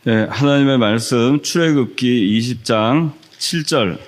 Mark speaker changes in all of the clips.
Speaker 1: 네, 하나님의 말씀 출애굽기 20장 7절.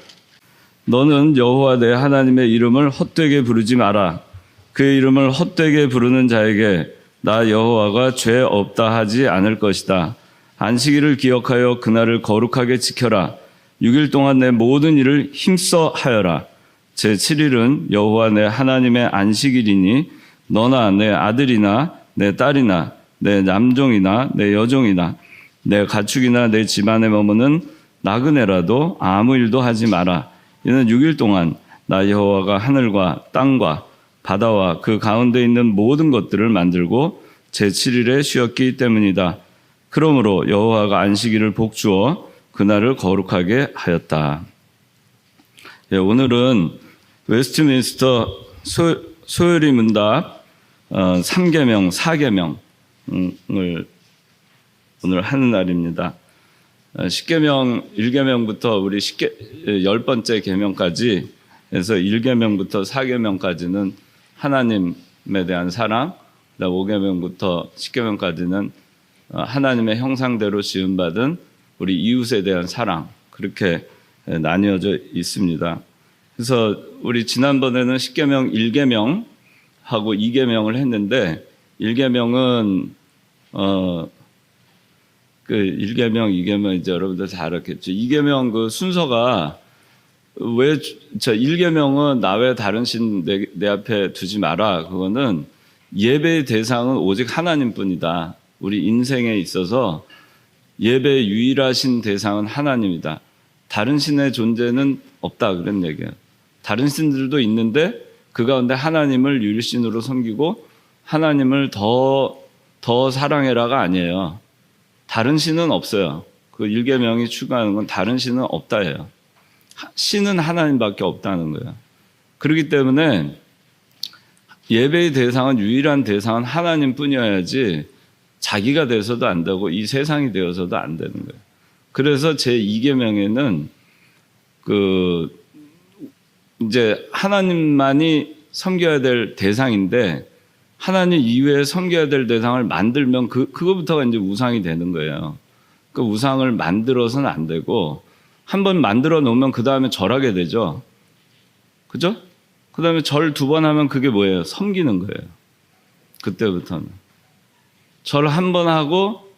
Speaker 1: 너는 여호와 내 하나님의 이름을 헛되게 부르지 마라. 그의 이름을 헛되게 부르는 자에게 나 여호와가 죄 없다 하지 않을 것이다. 안식일을 기억하여 그날을 거룩하게 지켜라. 6일 동안 내 모든 일을 힘써 하여라. 제7일은 여호와 내 하나님의 안식일이니 너나 내 아들이나 내 딸이나 내 남종이나 내 여종이나 내 가축이나 내 집안에 머무는 나그네라도 아무 일도 하지 마라. 이는 6일 동안 나 여호와가 하늘과 땅과 바다와 그 가운데 있는 모든 것들을 만들고 제7일에 쉬었기 때문이다. 그러므로 여호와가 안식일을 복주어 그날을 거룩하게 하였다. 예, 오늘은 웨스트민스터 소요리 문답 3계명, 4계명을 오늘 하는 날입니다. 10계명, 1계명부터 우리 10번째 계명까지 해서 1계명부터 4계명까지는 하나님에 대한 사랑, 5계명부터 10계명까지는 하나님의 형상대로 지음받은 우리 이웃에 대한 사랑, 그렇게 나뉘어져 있습니다. 그래서 우리 지난번에는 10계명, 1계명하고 2계명을 했는데 1계명은 그 1계명, 2계명 이제 여러분들 다 알았겠죠. 2계명 그 순서가 왜 1계명은 나 외 다른 신 내 앞에 두지 마라. 그거는 예배의 대상은 오직 하나님뿐이다. 우리 인생에 있어서 예배의 유일하신 대상은 하나님이다. 다른 신의 존재는 없다 그런 얘기예요. 다른 신들도 있는데 그 가운데 하나님을 유일신으로 섬기고 하나님을 더 사랑해라가 아니에요. 다른 신은 없어요. 그 1계명이 추구하는 건 다른 신은 없다예요. 신은 하나님밖에 없다는 거예요. 그렇기 때문에 예배의 대상은 유일한 대상은 하나님뿐이어야지 자기가 돼서도 안 되고 이 세상이 되어서도 안 되는 거예요. 그래서 제 2계명에는 이제 하나님만이 섬겨야 될 대상인데 하나님 이외에 섬겨야 될 대상을 만들면 그거부터가 이제 우상이 되는 거예요. 그 우상을 만들어서는 안 되고 한번 만들어 놓으면 그 다음에 절하게 되죠. 그죠? 그 다음에 절 2번 하면 그게 뭐예요? 섬기는 거예요. 그때부터는. 절 1번 하고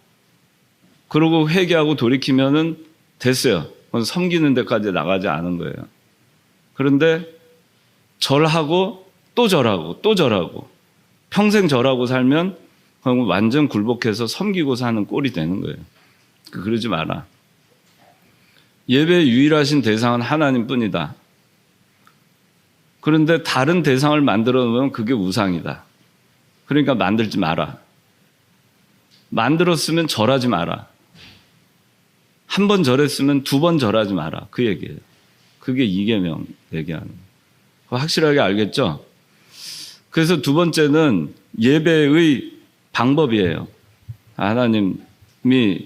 Speaker 1: 그러고 회개하고 돌이키면은 됐어요. 그건 섬기는 데까지 나가지 않은 거예요. 그런데 절하고 또 절하고 또 절하고 평생 절하고 살면 완전 굴복해서 섬기고 사는 꼴이 되는 거예요. 그러지 마라. 예배의 유일하신 대상은 하나님뿐이다. 그런데 다른 대상을 만들어 놓으면 그게 우상이다. 그러니까 만들지 마라. 만들었으면 절하지 마라. 1번 절했으면 2번 절하지 마라. 그 얘기예요. 그게 2계명 얘기하는 거예요. 확실하게 알겠죠? 그래서 2번째는 예배의 방법이에요. 하나님이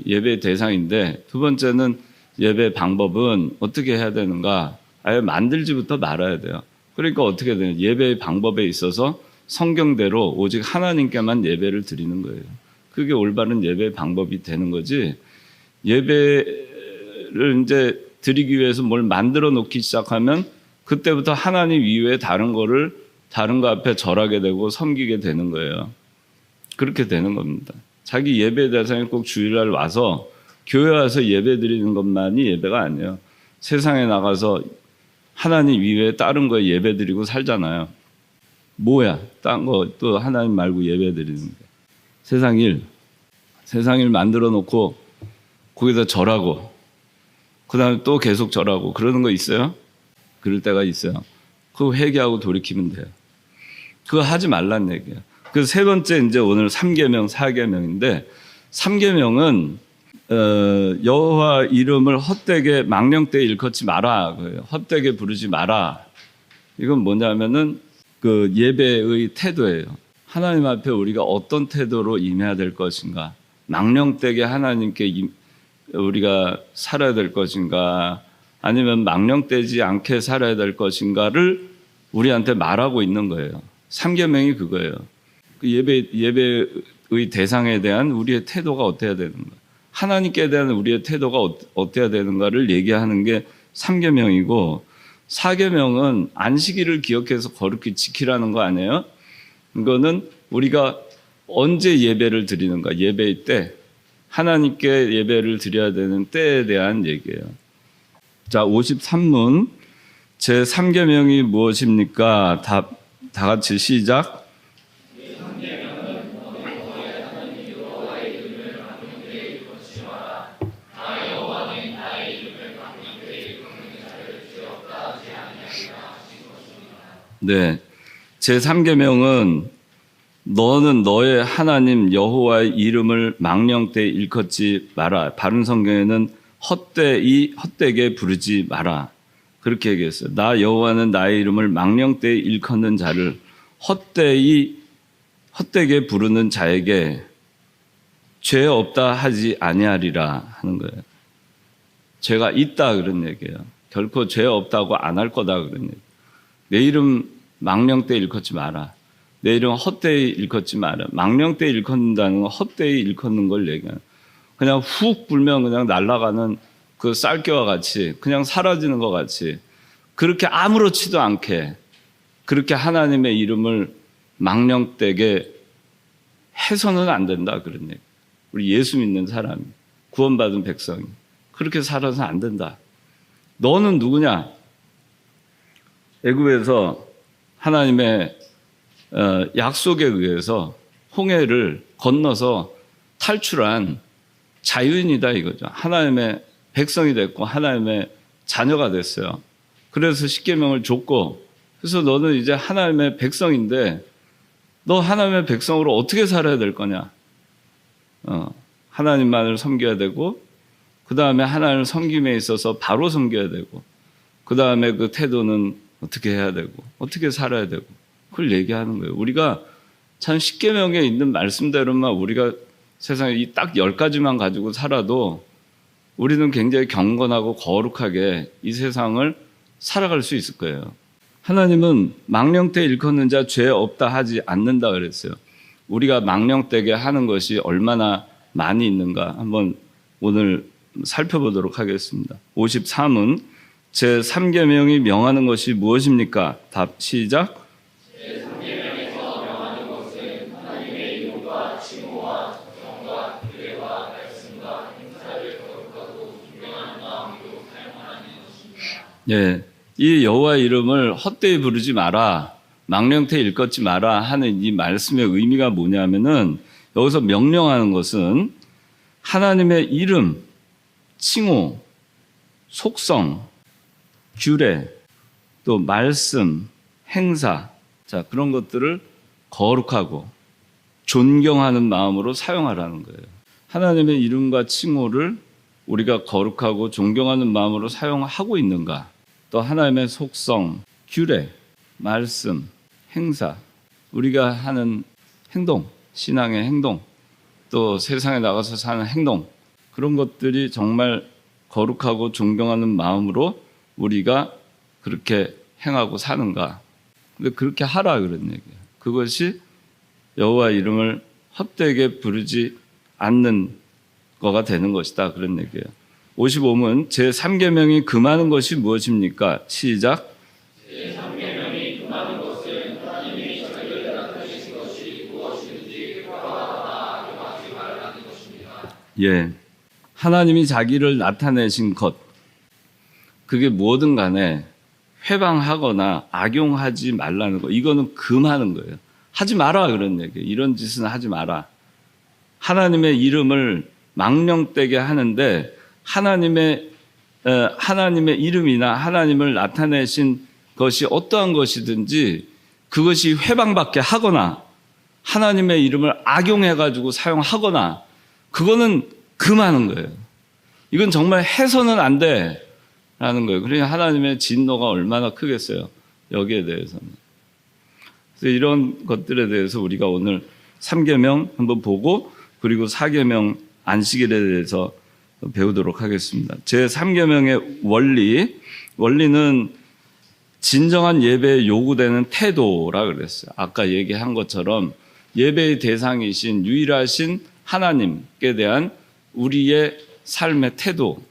Speaker 1: 예배의 대상인데 2번째는 예배 방법은 어떻게 해야 되는가? 아예 만들지부터 말아야 돼요. 그러니까 어떻게 돼요? 예배의 방법에 있어서 성경대로 오직 하나님께만 예배를 드리는 거예요. 그게 올바른 예배의 방법이 되는 거지. 예배를 이제 드리기 위해서 뭘 만들어 놓기 시작하면 그때부터 하나님 이외에 다른 거 앞에 절하게 되고 섬기게 되는 거예요. 그렇게 되는 겁니다. 자기 예배 대상에 꼭 주일날 와서 교회 와서 예배 드리는 것만이 예배가 아니에요. 세상에 나가서 하나님 이외에 다른 거에 예배 드리고 살잖아요. 뭐야? 딴 거 또 하나님 말고 예배 드리는 게. 세상 일 만들어 놓고 거기다 절하고 그 다음에 또 계속 절하고 그러는 거 있어요? 그럴 때가 있어요. 그거 회개하고 돌이키면 돼요. 그거 하지 말란 얘기예요. 그래서 3번째 이제 오늘 3계명, 4계명인데 3계명은 여호와 이름을 헛되게 망령되이 일컫지 마라. 헛되게 부르지 마라. 이건 뭐냐면은 그 예배의 태도예요. 하나님 앞에 우리가 어떤 태도로 임해야 될 것인가. 망령되게 하나님께 우리가 살아야 될 것인가. 아니면 망령되지 않게 살아야 될 것인가를 우리한테 말하고 있는 거예요. 3계명이 그거예요. 그 예배의 대상에 대한 우리의 태도가 어때야 되는 거예요. 하나님께 대한 우리의 태도가 어때야 되는가를 얘기하는 게 3계명이고 4계명은 안식일을 기억해서 거룩히 지키라는 거 아니에요? 이거는 우리가 언제 예배를 드리는가, 예배의 때, 하나님께 예배를 드려야 되는 때에 대한 얘기예요. 자, 53문 제3계명이 무엇입니까? 다 같이 시작. 네, 제3계명은 너는 너의 하나님 여호와의 이름을 망령 때 일컫지 마라. 바른 성경에는 헛되게 부르지 마라. 그렇게 얘기했어요. 나 여호와는 나의 이름을 망령 때 일컫는 자를 헛되게 부르는 자에게 죄 없다 하지 아니하리라 하는 거예요. 죄가 있다 그런 얘기예요. 결코 죄 없다고 안 할 거다 그런 얘기예요. 내 이름 망령 때 일컫지 마라. 내 이름 헛되이 일컫지 마라. 망령 때 일컫는다는 건 헛되이 일컫는 걸 얘기하는. 그냥 훅 불면 그냥 날아가는 그 쌀개와 같이 그냥 사라지는 것 같이 그렇게 아무렇지도 않게 그렇게 하나님의 이름을 망령되게 해서는 안 된다 그런 얘기. 우리 예수 믿는 사람이 구원받은 백성이 그렇게 살아서 안 된다. 너는 누구냐? 애굽에서 하나님의 약속에 의해서 홍해를 건너서 탈출한 자유인이다 이거죠. 하나님의 백성이 됐고 하나님의 자녀가 됐어요. 그래서 십계명을 줬고 그래서 너는 이제 하나님의 백성인데 너 하나님의 백성으로 어떻게 살아야 될 거냐? 하나님만을 섬겨야 되고 그 다음에 하나님을 섬김에 있어서 바로 섬겨야 되고 그 다음에 그 태도는 어떻게 해야 되고 어떻게 살아야 되고 그걸 얘기하는 거예요. 우리가 참 십계명에 있는 말씀대로만 우리가 세상에 이 딱 10가지만 가지고 살아도 우리는 굉장히 경건하고 거룩하게 이 세상을 살아갈 수 있을 거예요. 하나님은 망령 때 일컫는 자 죄 없다 하지 않는다 그랬어요. 우리가 망령되게 하는 것이 얼마나 많이 있는가 한번 오늘 살펴보도록 하겠습니다. 53은 제3계명이 명하는 것이 무엇입니까? 답 시작.
Speaker 2: 제3계명에서 명하는 것은 하나님의 이름과 칭호와 정과 규례와 말씀과 행사를 거룩하고 분명한 마음으로 사용하라는 것입니다.
Speaker 1: 예, 이 여호와의 이름을 헛되이 부르지 마라, 망령되이 일컫지 마라 하는 이 말씀의 의미가 뭐냐면은 여기서 명령하는 것은 하나님의 이름, 칭호, 속성, 규례, 또 말씀, 행사, 자 그런 것들을 거룩하고 존경하는 마음으로 사용하라는 거예요. 하나님의 이름과 칭호를 우리가 거룩하고 존경하는 마음으로 사용하고 있는가? 또 하나님의 속성, 규례, 말씀, 행사, 우리가 하는 행동, 신앙의 행동, 또 세상에 나가서 사는 행동, 그런 것들이 정말 거룩하고 존경하는 마음으로 우리가 그렇게 행하고 사는가? 근데 그렇게 하라 그런 얘기예요. 그것이 여호와 이름을 헛되게 부르지 않는 거가 되는 것이다 그런 얘기예요. 55문 제3계명이 금하는 것이 무엇입니까? 시작.
Speaker 2: 제3계명이 금하는 것은 하나님이 자기를 나타내신 것이 무엇이든지 그와 악용하지 말라는 것입니다.
Speaker 1: 예, 하나님이 자기를 나타내신 것 그게 뭐든 간에 회방하거나 악용하지 말라는 거 이거는 금하는 거예요. 하지 마라 그런 얘기예요. 이런 짓은 하지 마라. 하나님의 이름을 망령되게 하는데 하나님의 이름이나 하나님을 나타내신 것이 어떠한 것이든지 그것이 회방받게 하거나 하나님의 이름을 악용해가지고 사용하거나 그거는 금하는 거예요. 이건 정말 해서는 안 돼라는 거예요. 그러니까 하나님의 진노가 얼마나 크겠어요. 여기에 대해서는. 그래서 이런 것들에 대해서 우리가 오늘 3계명 한번 보고 그리고 4계명 안식일에 대해서 배우도록 하겠습니다. 제3계명의 원리는 진정한 예배에 요구되는 태도라 그랬어요. 아까 얘기한 것처럼 예배의 대상이신 유일하신 하나님께 대한 우리의 삶의 태도,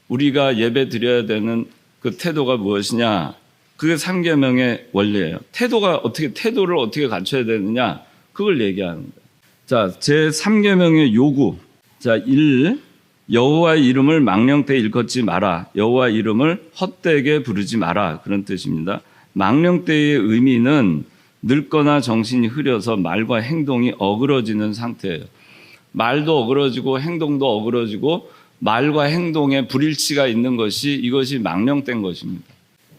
Speaker 1: 우리가 예배 드려야 되는 그 태도가 무엇이냐? 그게 3계명의 원리예요. 태도를 어떻게 갖춰야 되느냐? 그걸 얘기하는 거예요. 자, 제 3계명의 요구. 자, 1. 여호와의 이름을 망령되이 일컫지 마라. 여호와의 이름을 헛되게 부르지 마라. 그런 뜻입니다. 망령되이의 의미는 늙거나 정신이 흐려서 말과 행동이 어그러지는 상태예요. 말도 어그러지고 행동도 어그러지고 말과 행동에 불일치가 있는 것이 이것이 망령된 것입니다.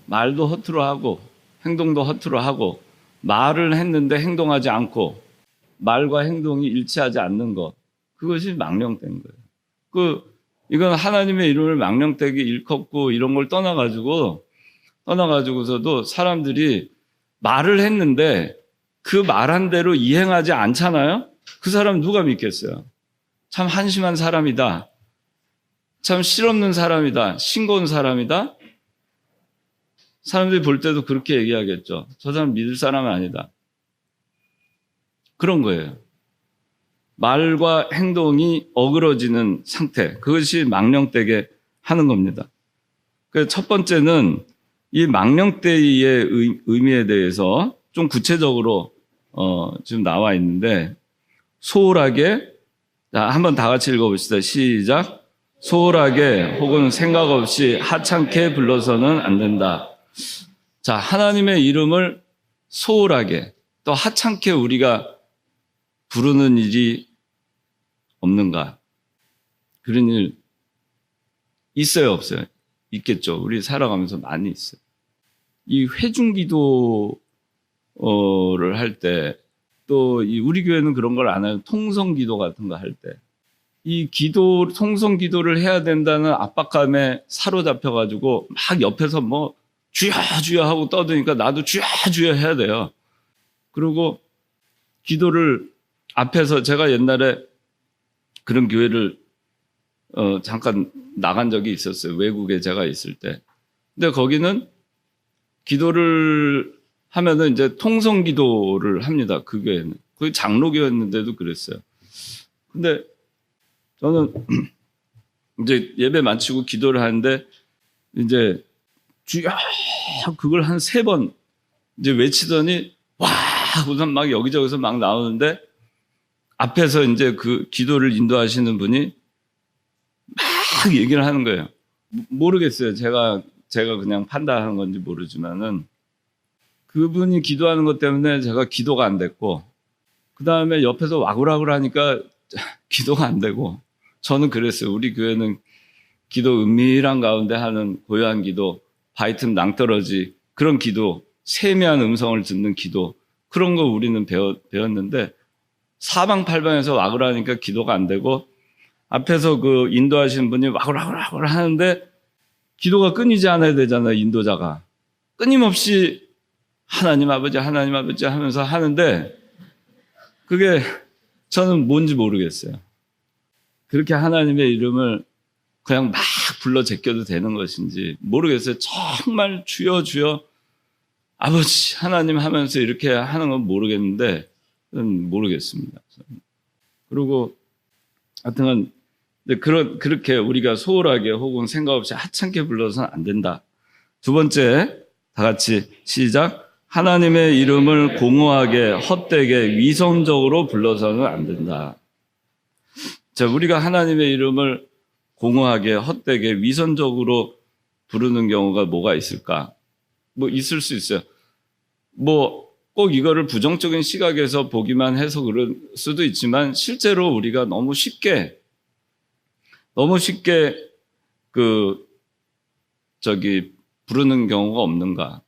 Speaker 1: 말도 허투루 하고 행동도 허투루 하고 말을 했는데 행동하지 않고 말과 행동이 일치하지 않는 것, 그것이 망령된 거예요. 이건 하나님의 이름을 망령되게 일컫고 이런 걸 떠나가지고서도 사람들이 말을 했는데 그 말한 대로 이행하지 않잖아요? 그 사람 누가 믿겠어요? 참 한심한 사람이다. 참 실없는 사람이다. 싱거운 사람이다. 사람들이 볼 때도 그렇게 얘기하겠죠. 저 사람 믿을 사람은 아니다. 그런 거예요. 말과 행동이 어그러지는 상태, 그것이 망령되게 하는 겁니다. 그래서 첫 번째는 이 망령되이의 의미에 대해서 좀 구체적으로 지금 나와 있는데, 소홀하게, 자, 한번 다 같이 읽어봅시다. 시작. 소홀하게 혹은 생각 없이 하찮게 불러서는 안 된다. 자, 하나님의 이름을 소홀하게 또 하찮게 우리가 부르는 일이 없는가? 그런 일 있어요, 없어요? 있겠죠. 우리 살아가면서 많이 있어요. 이 회중기도를 할 때, 또 우리 교회는 그런 걸 안 해요. 통성기도 같은 거 할 때, 이 통성기도를 해야 된다는 압박감에 사로잡혀가지고 막 옆에서 뭐 주여 주여 하고 떠드니까 나도 주여 주여 해야 돼요. 그리고 기도를 앞에서, 제가 옛날에 그런 교회를 잠깐 나간 적이 있었어요. 외국에 제가 있을 때. 근데 거기는 기도를 하면은 이제 통성기도를 합니다. 그 교회는. 거기 장로교였는데도 그랬어요. 근데 저는 이제 예배 마치고 기도를 하는데 이제 주여 그걸 한 3번 이제 외치더니 와 우선 막 여기저기서 막 나오는데, 앞에서 이제 그 기도를 인도하시는 분이 막 얘기를 하는 거예요. 모르겠어요. 제가 그냥 판단하는 건지 모르지만은 그분이 기도하는 것 때문에 제가 기도가 안 됐고, 그 다음에 옆에서 와글와글 하니까 기도가 안 되고, 저는 그랬어요. 우리 교회는 기도 은밀한 가운데 하는 고요한 기도, 바이틈 낭떠러지, 그런 기도, 세미한 음성을 듣는 기도, 그런 거 우리는 배웠는데 사방팔방에서 와글하니까 기도가 안 되고, 앞에서 그 인도하시는 분이 와글와글 하는데 기도가 끊이지 않아야 되잖아요. 인도자가 끊임없이 하나님 아버지 하면서 하는데, 그게 저는 뭔지 모르겠어요. 그렇게 하나님의 이름을 그냥 막 불러 제껴도 되는 것인지 모르겠어요. 정말 주여 주여 아버지 하나님 하면서 이렇게 하는 건 모르겠습니다. 그리고 하여튼 그렇게 우리가 소홀하게 혹은 생각 없이 하찮게 불러서는 안 된다. 두 번째, 다 같이 시작. 하나님의 이름을 공허하게 헛되게 위선적으로 불러서는 안 된다. 자, 우리가 하나님의 이름을 공허하게 헛되게 위선적으로 부르는 경우가 뭐가 있을까? 뭐 있을 수 있어요. 뭐 꼭 이거를 부정적인 시각에서 보기만 해서 그럴 수도 있지만, 실제로 우리가 너무 쉽게 부르는 경우가 없는가?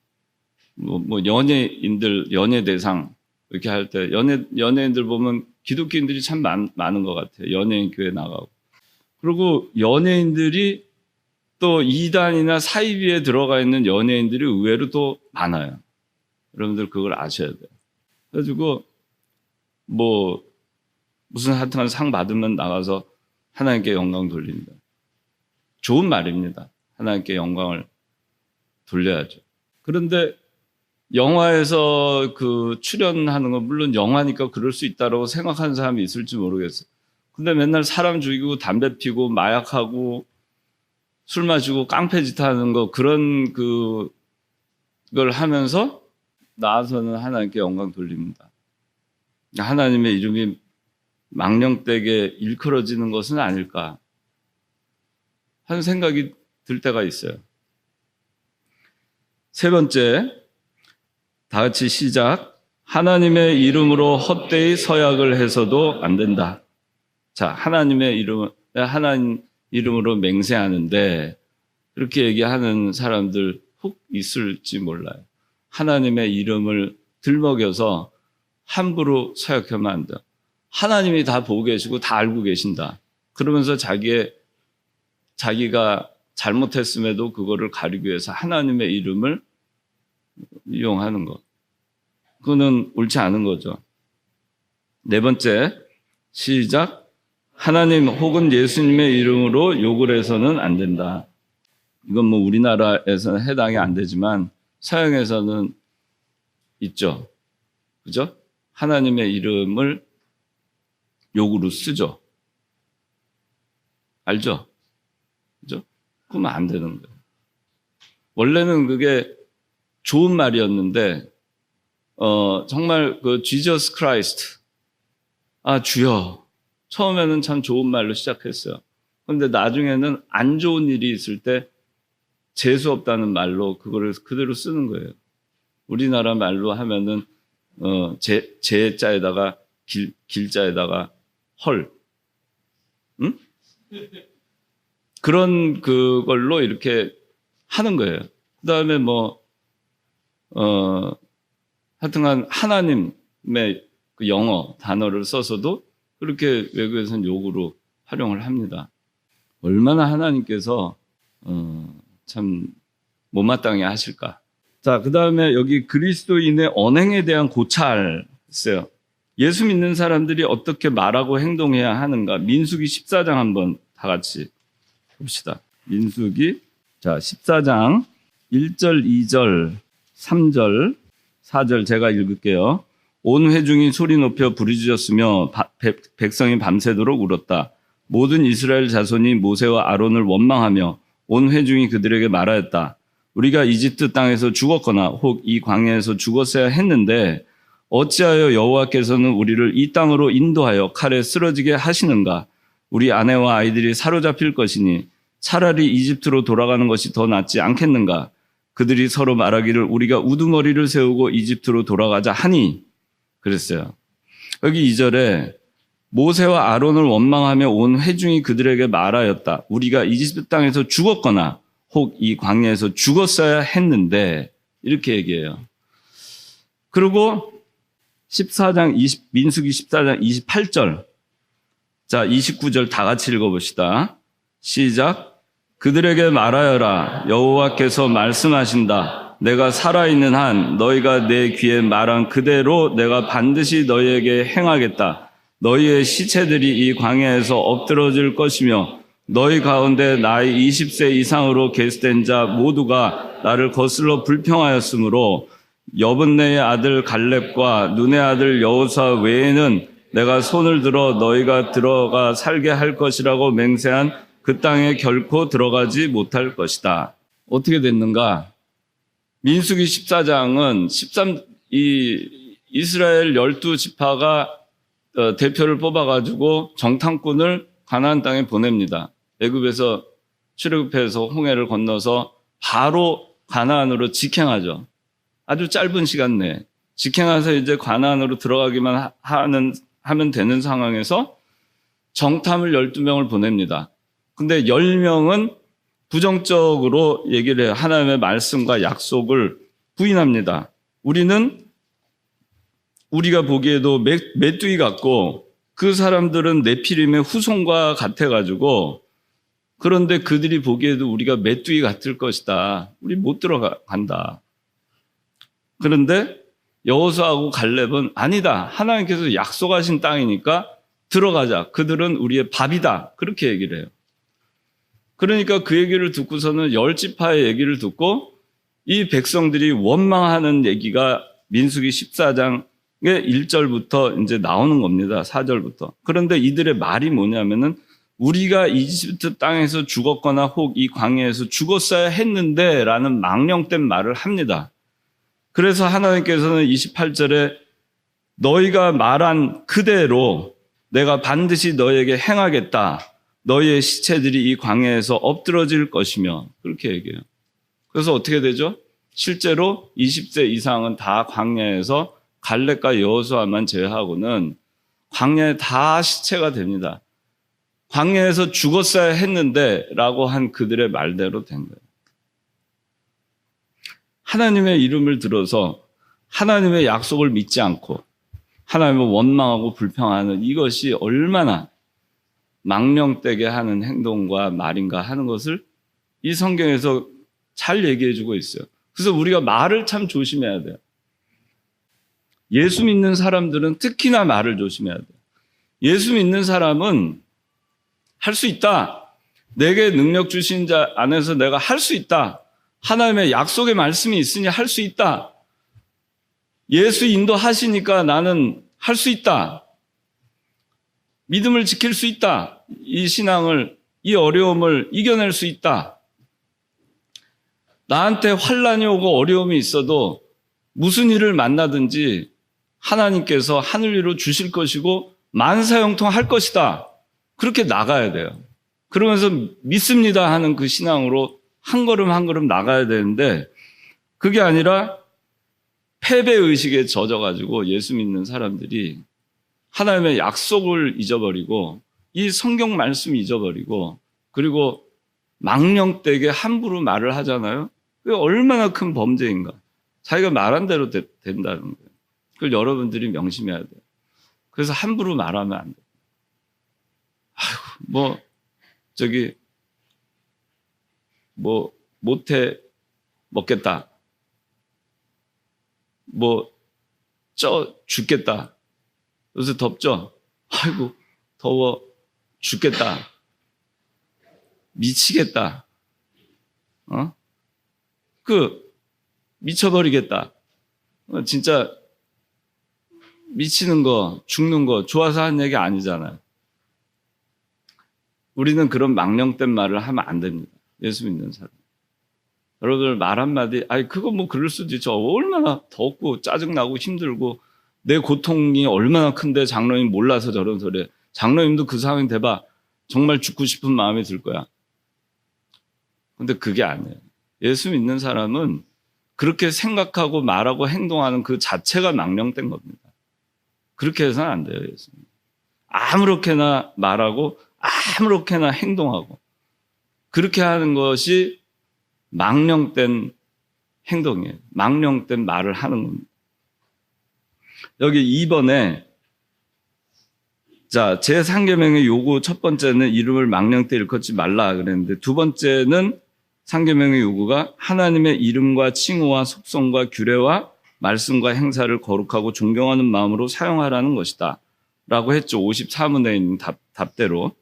Speaker 1: 뭐 연예인들 연예 대상 이렇게 할 때 연예인들 보면 기독교인들이 참 많은 것 같아요. 연예인 교회 나가고. 그리고 연예인들이 또 이단이나 사이비에 들어가 있는 연예인들이 의외로 또 많아요. 여러분들 그걸 아셔야 돼요. 그래가지고 뭐 무슨 하여튼 상 받으면 나가서 하나님께 영광 돌린다. 좋은 말입니다. 하나님께 영광을 돌려야죠. 그런데 영화에서 그 출연하는 건 물론 영화니까 그럴 수 있다고 생각하는 사람이 있을지 모르겠어요. 근데 맨날 사람 죽이고 담배 피고 마약하고 술 마시고 깡패짓 하는 거 그런 그걸 하면서 나와서는 하나님께 영광 돌립니다. 하나님의 이름이 망령되게 일컬어지는 것은 아닐까 하는 생각이 들 때가 있어요. 세 번째, 다 같이 시작. 하나님의 이름으로 헛되이 서약을 해서도 안 된다. 자, 하나님 이름으로 맹세하는데 그렇게 얘기하는 사람들 혹 있을지 몰라요. 하나님의 이름을 들먹여서 함부로 서약하면 안 돼. 하나님이 다 보고 계시고 다 알고 계신다. 그러면서 자기가 잘못했음에도 그거를 가리기 위해서 하나님의 이름을 이용하는 것. 그거는 옳지 않은 거죠. 네 번째, 시작. 하나님 혹은 예수님의 이름으로 욕을 해서는 안 된다. 이건 뭐 우리나라에서는 해당이 안 되지만 서양에서는 있죠. 그죠? 하나님의 이름을 욕으로 쓰죠. 알죠? 그죠? 그러면 안 되는 거예요. 원래는 그게 좋은 말이었는데, 정말 그 Jesus Christ, 주여. 처음에는 참 좋은 말로 시작했어요. 그런데 나중에는 안 좋은 일이 있을 때 재수 없다는 말로 그거를 그대로 쓰는 거예요. 우리나라 말로 하면은 제자에다가 길자에다가 헐, 응? 그런 그걸로 이렇게 하는 거예요. 그 다음에 하여튼간 하나님의 그 영어 단어를 써서도 그렇게 외국에서는 욕으로 활용을 합니다. 얼마나 하나님께서 참 못마땅해 하실까. 자, 그 다음에 여기 그리스도인의 언행에 대한 고찰 있어요. 예수 믿는 사람들이 어떻게 말하고 행동해야 하는가. 민수기 14장 한번 다 같이 봅시다. 민수기 14장 1절, 2절, 3절, 4절 제가 읽을게요. 온 회중이 소리 높여 부르짖었으며 백성이 밤새도록 울었다. 모든 이스라엘 자손이 모세와 아론을 원망하며 온 회중이 그들에게 말하였다. 우리가 이집트 땅에서 죽었거나 혹 이 광야에서 죽었어야 했는데 어찌하여 여호와께서는 우리를 이 땅으로 인도하여 칼에 쓰러지게 하시는가? 우리 아내와 아이들이 사로잡힐 것이니 차라리 이집트로 돌아가는 것이 더 낫지 않겠는가? 그들이 서로 말하기를 우리가 우두머리를 세우고 이집트로 돌아가자 하니 그랬어요. 여기 2절에 모세와 아론을 원망하며 온 회중이 그들에게 말하였다. 우리가 이집트 땅에서 죽었거나 혹 이 광야에서 죽었어야 했는데 이렇게 얘기해요. 그리고 민수기 14장 28절. 자, 29절 다 같이 읽어봅시다. 시작. 그들에게 말하여라. 여호와께서 말씀하신다. 내가 살아있는 한 너희가 내 귀에 말한 그대로 내가 반드시 너희에게 행하겠다. 너희의 시체들이 이 광야에서 엎드러질 것이며 너희 가운데 나이 20세 이상으로 계수된 자 모두가 나를 거슬러 불평하였으므로 여분네의 아들 갈렙과 눈의 아들 여호수아 외에는 내가 손을 들어 너희가 들어가 살게 할 것이라고 맹세한 그 땅에 결코 들어가지 못할 것이다. 어떻게 됐는가? 민수기 14장은 이스라엘 12지파가 대표를 뽑아가지고 정탐꾼을 가나안 땅에 보냅니다. 애굽에서 출애굽해서 홍해를 건너서 바로 가나안으로 직행하죠. 아주 짧은 시간 내에 직행해서 이제 가나안으로 들어가기만 하면 되는 상황에서 정탐을 12명을 보냅니다. 근데 10명은 부정적으로 얘기를 해요. 하나님의 말씀과 약속을 부인합니다. 우리가 보기에도 메뚜기 같고 그 사람들은 네피림의 후손과 같아가지고 그런데 그들이 보기에도 우리가 메뚜기 같을 것이다. 우리 못 들어간다. 그런데 여호수아하고 갈렙은 아니다. 하나님께서 약속하신 땅이니까 들어가자. 그들은 우리의 밥이다. 그렇게 얘기를 해요. 그러니까 그 얘기를 듣고서는 10지파의 얘기를 듣고 이 백성들이 원망하는 얘기가 민수기 14장 이게 1절부터 이제 나오는 겁니다. 4절부터. 그런데 이들의 말이 뭐냐면은 우리가 이집트 땅에서 죽었거나 혹 이 광야에서 죽었어야 했는데 라는 망령된 말을 합니다. 그래서 하나님께서는 28절에 너희가 말한 그대로 내가 반드시 너희에게 행하겠다. 너희의 시체들이 이 광야에서 엎드러질 것이며 그렇게 얘기해요. 그래서 어떻게 되죠? 실제로 20세 이상은 다 광야에서 갈렙과 여호수아만 제외하고는 광야에 다 시체가 됩니다. 광야에서 죽었어야 했는데 라고 한 그들의 말대로 된 거예요. 하나님의 이름을 들어서 하나님의 약속을 믿지 않고 하나님을 원망하고 불평하는 이것이 얼마나 망령되게 하는 행동과 말인가 하는 것을 이 성경에서 잘 얘기해 주고 있어요. 그래서 우리가 말을 참 조심해야 돼요. 예수 믿는 사람들은 특히나 말을 조심해야 돼요. 예수 믿는 사람은 할 수 있다. 내게 능력 주신 자 안에서 내가 할 수 있다. 하나님의 약속의 말씀이 있으니 할 수 있다. 예수 인도하시니까 나는 할 수 있다. 믿음을 지킬 수 있다. 이 신앙을, 이 어려움을 이겨낼 수 있다. 나한테 환난이 오고 어려움이 있어도 무슨 일을 만나든지 하나님께서 하늘 위로 주실 것이고 만사형통할 것이다. 그렇게 나가야 돼요. 그러면서 믿습니다 하는 그 신앙으로 한 걸음 한 걸음 나가야 되는데 그게 아니라 패배의식에 젖어가지고 예수 믿는 사람들이 하나님의 약속을 잊어버리고 이 성경 말씀 잊어버리고 그리고 망령되게 함부로 말을 하잖아요. 그게 얼마나 큰 범죄인가. 자기가 말한 대로 된다는 거예요. 그걸 여러분들이 명심해야 돼요. 그래서 함부로 말하면 안 돼요. 아이고, 못해 먹겠다. 죽겠다. 요새 덥죠? 아이고, 더워 죽겠다. 미치겠다. 미쳐버리겠다. 진짜 미치는 거, 죽는 거 좋아서 하는 얘기 아니잖아요. 우리는 그런 망령된 말을 하면 안 됩니다. 예수 믿는 사람. 여러분들 말 한마디, 그거 그럴 수도 있죠. 얼마나 덥고 짜증나고 힘들고 내 고통이 얼마나 큰데 장로님 몰라서 저런 소리. 장로님도 그 상황이 돼봐. 정말 죽고 싶은 마음이 들 거야. 근데 그게 아니에요. 예수 믿는 사람은 그렇게 생각하고 말하고 행동하는 그 자체가 망령된 겁니다. 그렇게 해서는 안 돼요. 예수님. 아무렇게나 말하고 아무렇게나 행동하고 그렇게 하는 것이 망령된 행동이에요. 망령된 말을 하는 겁니다. 여기 2번에 제3계명의 요구 첫 번째는 이름을 망령되 일컫지 말라 그랬는데 두 번째는 3계명의 요구가 하나님의 이름과 칭호와 속성과 규례와 말씀과 행사를 거룩하고 존경하는 마음으로 사용하라는 것이다 라고 했죠. 54문에 있는 답대로.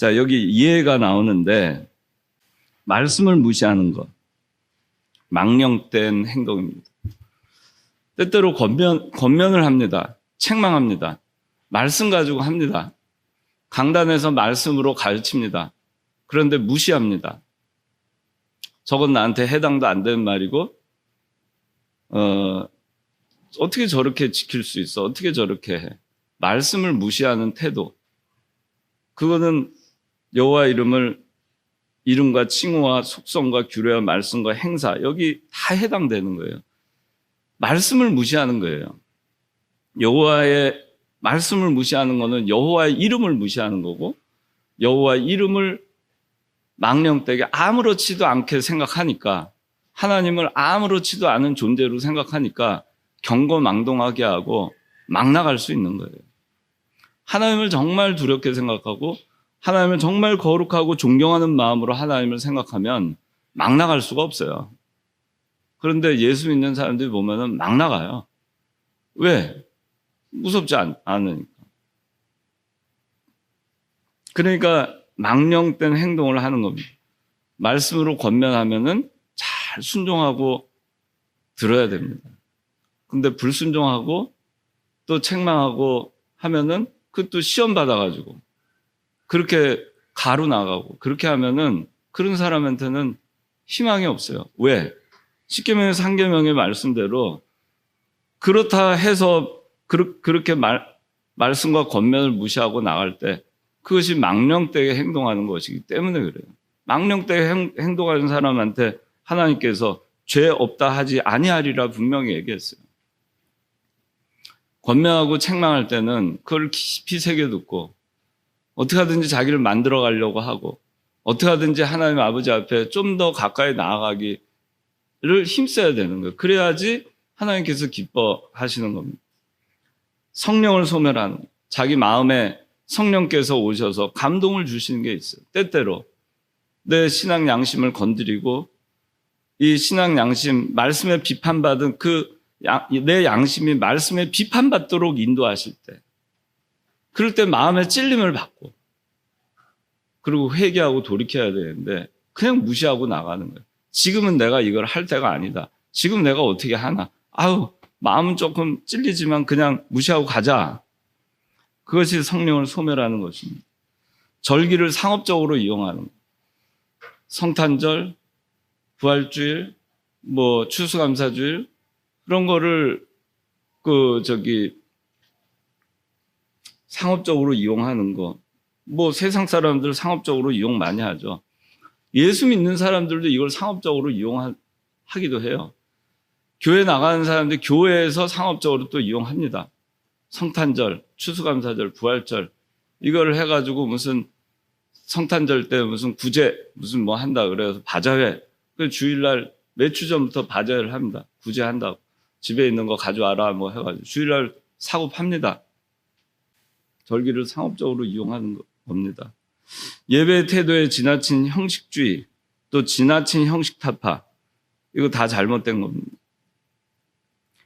Speaker 1: 여기 이해가 나오는데 말씀을 무시하는 것 망령된 행동입니다. 때때로 권면을 합니다. 책망합니다. 말씀 가지고 합니다. 강단에서 말씀으로 가르칩니다. 그런데 무시합니다. 저건 나한테 해당도 안 되는 말이고 어떻게 저렇게 지킬 수 있어? 어떻게 저렇게 해? 말씀을 무시하는 태도. 그거는 여호와 이름과 칭호와 속성과 규례와 말씀과 행사 여기 다 해당되는 거예요. 말씀을 무시하는 거예요. 여호와의 말씀을 무시하는 거는 여호와의 이름을 무시하는 거고 여호와의 이름을 망령되게 아무렇지도 않게 생각하니까 하나님을 아무렇지도 않은 존재로 생각하니까 경거망동하게 하고 막 나갈 수 있는 거예요. 하나님을 정말 두렵게 생각하고 하나님을 정말 거룩하고 존경하는 마음으로 하나님을 생각하면 막 나갈 수가 없어요. 그런데 예수 믿는 사람들이 보면은 막 나가요. 왜? 무섭지 않으니까. 그러니까 망령된 행동을 하는 겁니다. 말씀으로 권면하면은 잘 순종하고 들어야 됩니다. 근데 불순종하고 또 책망하고 하면은 그것도 시험 받아가지고 그렇게 가루 나가고 그렇게 하면은 그런 사람한테는 희망이 없어요. 왜? 십계명의 상계명의 말씀대로 그렇다 해서 그렇게 말씀과 권면을 무시하고 나갈 때 그것이 망령되게 행동하는 것이기 때문에 그래요. 망령되게 행동하는 사람한테 하나님께서 죄 없다 하지 아니하리라 분명히 얘기했어요. 권면하고 책망할 때는 그걸 깊이 새겨듣고 어떻게 하든지 자기를 만들어 가려고 하고 어떻게 하든지 하나님 아버지 앞에 좀 더 가까이 나아가기를 힘써야 되는 거예요. 그래야지 하나님께서 기뻐하시는 겁니다. 성령을 소멸하는 거예요. 자기 마음에 성령께서 오셔서 감동을 주시는 게 있어요. 때때로 내 신앙 양심을 건드리고 이 신앙 양심, 말씀에 비판받은 내 양심이 말씀에 비판받도록 인도하실 때 그럴 때 마음에 찔림을 받고 그리고 회개하고 돌이켜야 되는데 그냥 무시하고 나가는 거예요. 지금은 내가 이걸 할 때가 아니다. 지금 내가 어떻게 하나. 아우 마음은 조금 찔리지만 그냥 무시하고 가자. 그것이 성령을 소멸하는 것입니다. 절기를 상업적으로 이용하는 거예요. 성탄절, 부활주일, 추수감사주일 그런 거를 상업적으로 이용하는 거. 세상 사람들 상업적으로 이용 많이 하죠. 예수 믿는 사람들도 이걸 상업적으로 이용하기도 해요. 교회 나가는 사람들 교회에서 상업적으로 또 이용합니다. 성탄절, 추수감사절, 부활절 이거를 해가지고 무슨 성탄절 때 무슨 구제 무슨 한다 그래서 바자회 그 주일날 몇 주 전부터 바자회를 합니다. 구제한다고 집에 있는 거 가져와라 해가지고 주일날 사고 팝니다. 절기를 상업적으로 이용하는 겁니다. 예배 태도에 지나친 형식주의 또 지나친 형식 타파 이거 다 잘못된 겁니다.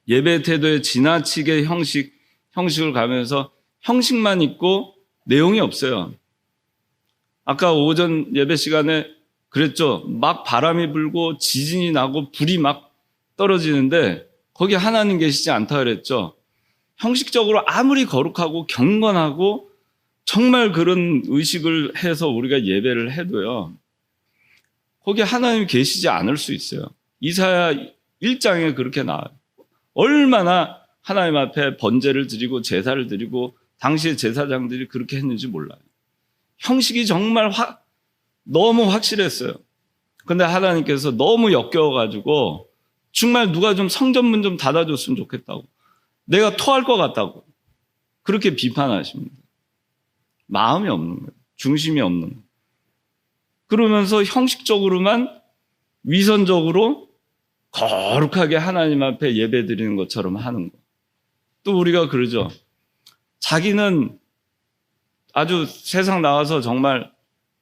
Speaker 1: 예배 태도에 지나치게 형식을 가면서 형식만 있고 내용이 없어요. 아까 오전 예배 시간에 그랬죠. 막 바람이 불고 지진이 나고 불이 막 떨어지는데 거기 하나님 계시지 않다 그랬죠. 형식적으로 아무리 거룩하고 경건하고 정말 그런 의식을 해서 우리가 예배를 해도요. 거기 하나님 계시지 않을 수 있어요. 이사야 1장에 그렇게 나와요. 얼마나 하나님 앞에 번제를 드리고 제사를 드리고 당시의 제사장들이 그렇게 했는지 몰라요. 형식이 정말 너무 확실했어요. 근데 하나님께서 너무 역겨워가지고 정말 누가 좀 성전문 좀 닫아줬으면 좋겠다고 내가 토할 것 같다고 그렇게 비판하십니다. 마음이 없는 거예요. 중심이 없는 거예요. 그러면서 형식적으로만 위선적으로 거룩하게 하나님 앞에 예배 드리는 것처럼 하는 거. 또 우리가 그러죠. 자기는 아주 세상 나와서 정말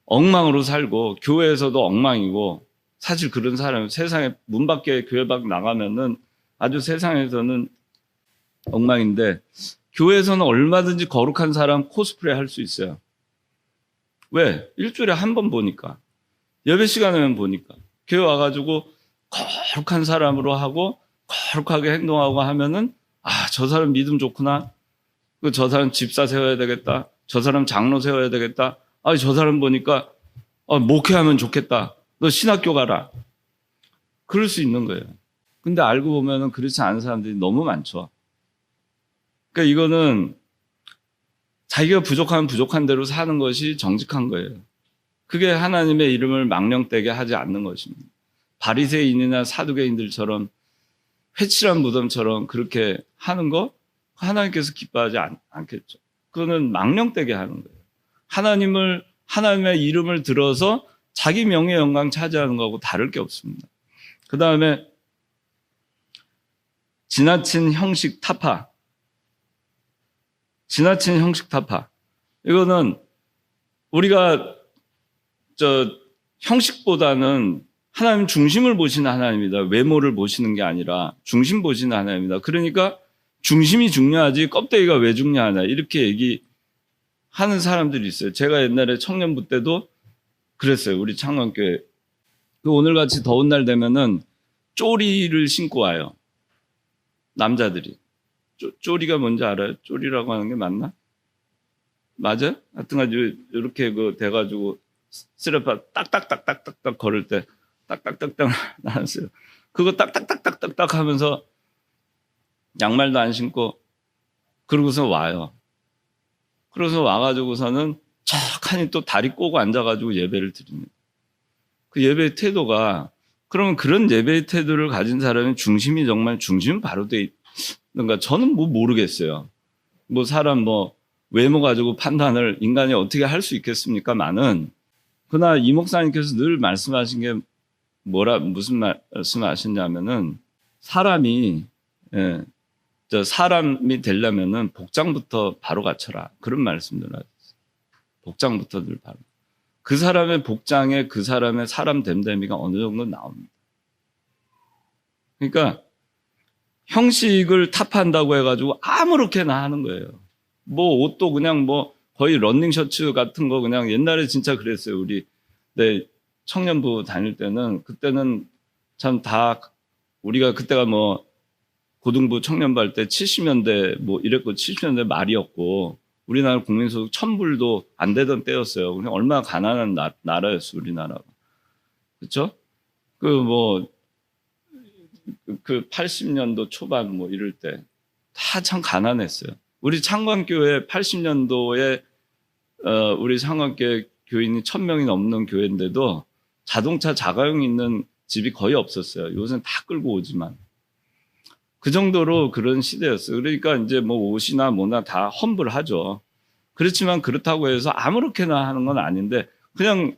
Speaker 1: 엉망으로 살고 교회에서도 엉망이고 사실 그런 사람 세상에 문 밖에 교회 밖 나가면은 아주 세상에서는 엉망인데 교회에서는 얼마든지 거룩한 사람 코스프레 할 수 있어요. 왜? 일주일에 한 번 보니까 예배 시간에만 보니까 교회 와가지고 거룩한 사람으로 하고 거룩하게 행동하고 하면은 저 사람 믿음 좋구나. 저 사람 집사 세워야 되겠다. 저 사람 장로 세워야 되겠다. 저 사람 보니까 목회하면 좋겠다. 너 신학교 가라. 그럴 수 있는 거예요. 근데 알고 보면은 그렇지 않은 사람들이 너무 많죠. 그러니까 이거는 자기가 부족하면 부족한 대로 사는 것이 정직한 거예요. 그게 하나님의 이름을 망령되게 하지 않는 것입니다. 바리새인이나 사두개인들처럼 회칠한 무덤처럼 그렇게 하는 거 하나님께서 기뻐하지 않겠죠. 그거는 망령되게 하는 거예요. 하나님의 이름을 들어서 자기 명예 영광 차지하는 거하고 다를 게 없습니다. 그 다음에 지나친 형식 타파. 이거는 우리가 형식보다는 하나님 중심을 보시는 하나님이다. 외모를 보시는 게 아니라 중심 보시는 하나님이다. 그러니까 중심이 중요하지 껍데기가 왜 중요하냐 이렇게 얘기하는 사람들이 있어요. 제가 옛날에 청년부 때도 그랬어요. 우리 창원교회. 오늘같이 더운 날 되면은 쪼리를 신고 와요. 남자들이. 쪼리가 뭔지 알아요? 쪼리라고 하는 게 맞나? 맞아요? 하여튼간 이렇게 그 돼가지고 스레파 딱딱딱딱딱딱 걸을 때 딱딱딱딱 나왔어요. 그거 딱딱딱딱딱딱 하면서 양말도 안 신고 그러고서 와요. 그래서 와가지고서는 척하니 또 다리 꼬고 앉아가지고 예배를 드립니다. 그 예배의 태도가 그러면 그런 예배의 태도를 가진 사람의 중심이 바로 돼 있는가? 저는 뭐 모르겠어요. 뭐 사람 외모 가지고 판단을 인간이 어떻게 할 수 있겠습니까만은 그러나 이 목사님께서 늘 말씀하신 게 무슨 말씀하셨냐면은 사람이 되려면은 복장부터 바로 갖춰라. 그런 말씀들 하셨어요. 복장부터 늘 바로. 그 사람의 복장에 그 사람의 사람 됨됨이가 어느 정도 나옵니다. 그러니까 형식을 탑한다고 해가지고 아무렇게나 하는 거예요. 옷도 그냥 거의 러닝 셔츠 같은 거 그냥 옛날에 진짜 그랬어요. 내 청년부 다닐 때는 그때는 참 다 우리가 그때가 고등부 청년부 할 때 70년대 이랬고 70년대 말이었고 우리나라 국민소득 1,000불도 안 되던 때였어요. 그냥 얼마나 가난한 나라였어 우리나라가. 그렇죠? 그 80년도 초반 이럴 때 다 참 가난했어요. 우리 창관교회 80년도에 우리 창관교회 교인이 1,000명이 넘는 교회인데도 자동차 자가용 있는 집이 거의 없었어요. 요새는 다 끌고 오지만. 그 정도로 그런 시대였어요. 그러니까 이제 옷이나 뭐나 다 험불하죠. 그렇지만 그렇다고 해서 아무렇게나 하는 건 아닌데 그냥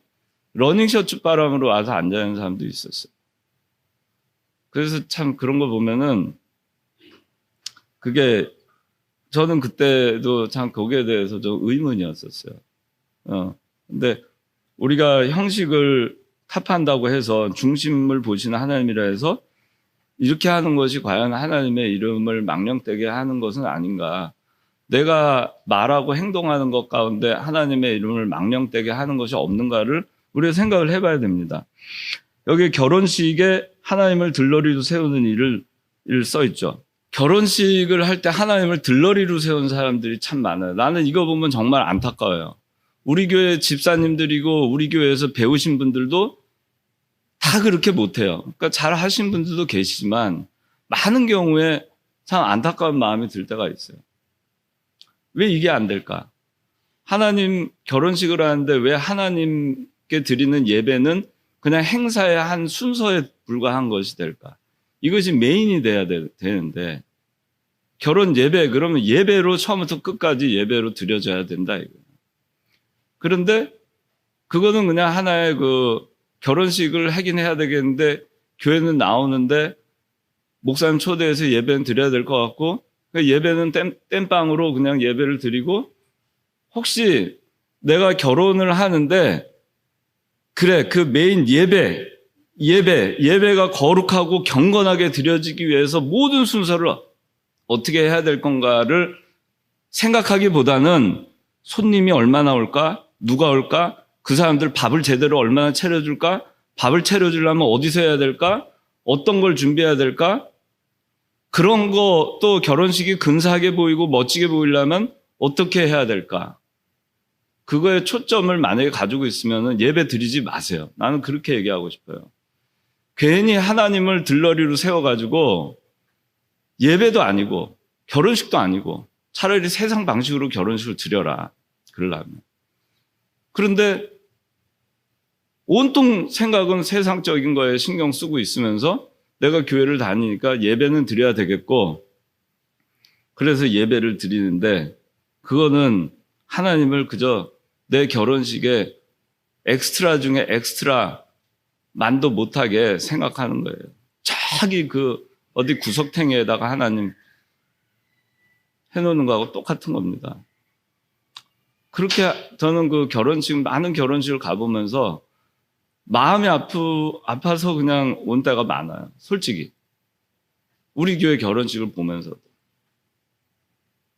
Speaker 1: 러닝 셔츠 바람으로 와서 앉아 있는 사람도 있었어요. 그래서 참 그런 거 보면은 그게 저는 그때도 참 거기에 대해서 좀 의문이었었어요. 근데 우리가 형식을 탑한다고 해서 중심을 보시는 하나님이라 해서 이렇게 하는 것이 과연 하나님의 이름을 망령되게 하는 것은 아닌가. 내가 말하고 행동하는 것 가운데 하나님의 이름을 망령되게 하는 것이 없는가를 우리가 생각을 해봐야 됩니다. 여기 결혼식에 하나님을 들러리로 세우는 일을 써 있죠. 결혼식을 할 때 하나님을 들러리로 세운 사람들이 참 많아요. 나는 이거 보면 정말 안타까워요. 우리 교회 집사님들이고 우리 교회에서 배우신 분들도 다 그렇게 못해요. 그러니까 잘 하신 분들도 계시지만 많은 경우에 참 안타까운 마음이 들 때가 있어요. 왜 이게 안 될까? 하나님 결혼식을 하는데 왜 하나님께 드리는 예배는 그냥 행사의 한 순서에 불과한 것이 될까? 이것이 메인이 돼야 되는데 결혼 예배 그러면 예배로 처음부터 끝까지 예배로 드려져야 된다 이거예요. 그런데 그거는 그냥 하나의 결혼식을 하긴 해야 되겠는데 교회는 나오는데 목사님 초대해서 예배는 드려야 될 것 같고 예배는 땜빵으로 그냥 예배를 드리고 혹시 내가 결혼을 하는데 그래 그 메인 예배가 거룩하고 경건하게 드려지기 위해서 모든 순서를 어떻게 해야 될 건가를 생각하기보다는 손님이 얼마나 올까? 누가 올까? 그 사람들 밥을 제대로 얼마나 차려줄까? 밥을 차려주려면 어디서 해야 될까? 어떤 걸 준비해야 될까? 그런 거 또 결혼식이 근사하게 보이고 멋지게 보이려면 어떻게 해야 될까? 그거에 초점을 만약에 가지고 있으면 예배 드리지 마세요. 나는 그렇게 얘기하고 싶어요. 괜히 하나님을 들러리로 세워가지고 예배도 아니고 결혼식도 아니고 차라리 세상 방식으로 결혼식을 드려라. 그러려면. 그런데 온통 생각은 세상적인 거에 신경 쓰고 있으면서 내가 교회를 다니니까 예배는 드려야 되겠고 그래서 예배를 드리는데 그거는 하나님을 그저 내 결혼식에 엑스트라 중에 엑스트라 만도 못하게 생각하는 거예요. 저기 어디 구석탱이에다가 하나님 해놓는 거하고 똑같은 겁니다. 그렇게 저는 많은 결혼식을 가보면서 마음이 아파서 그냥 온 때가 많아요. 솔직히. 우리 교회 결혼식을 보면서도.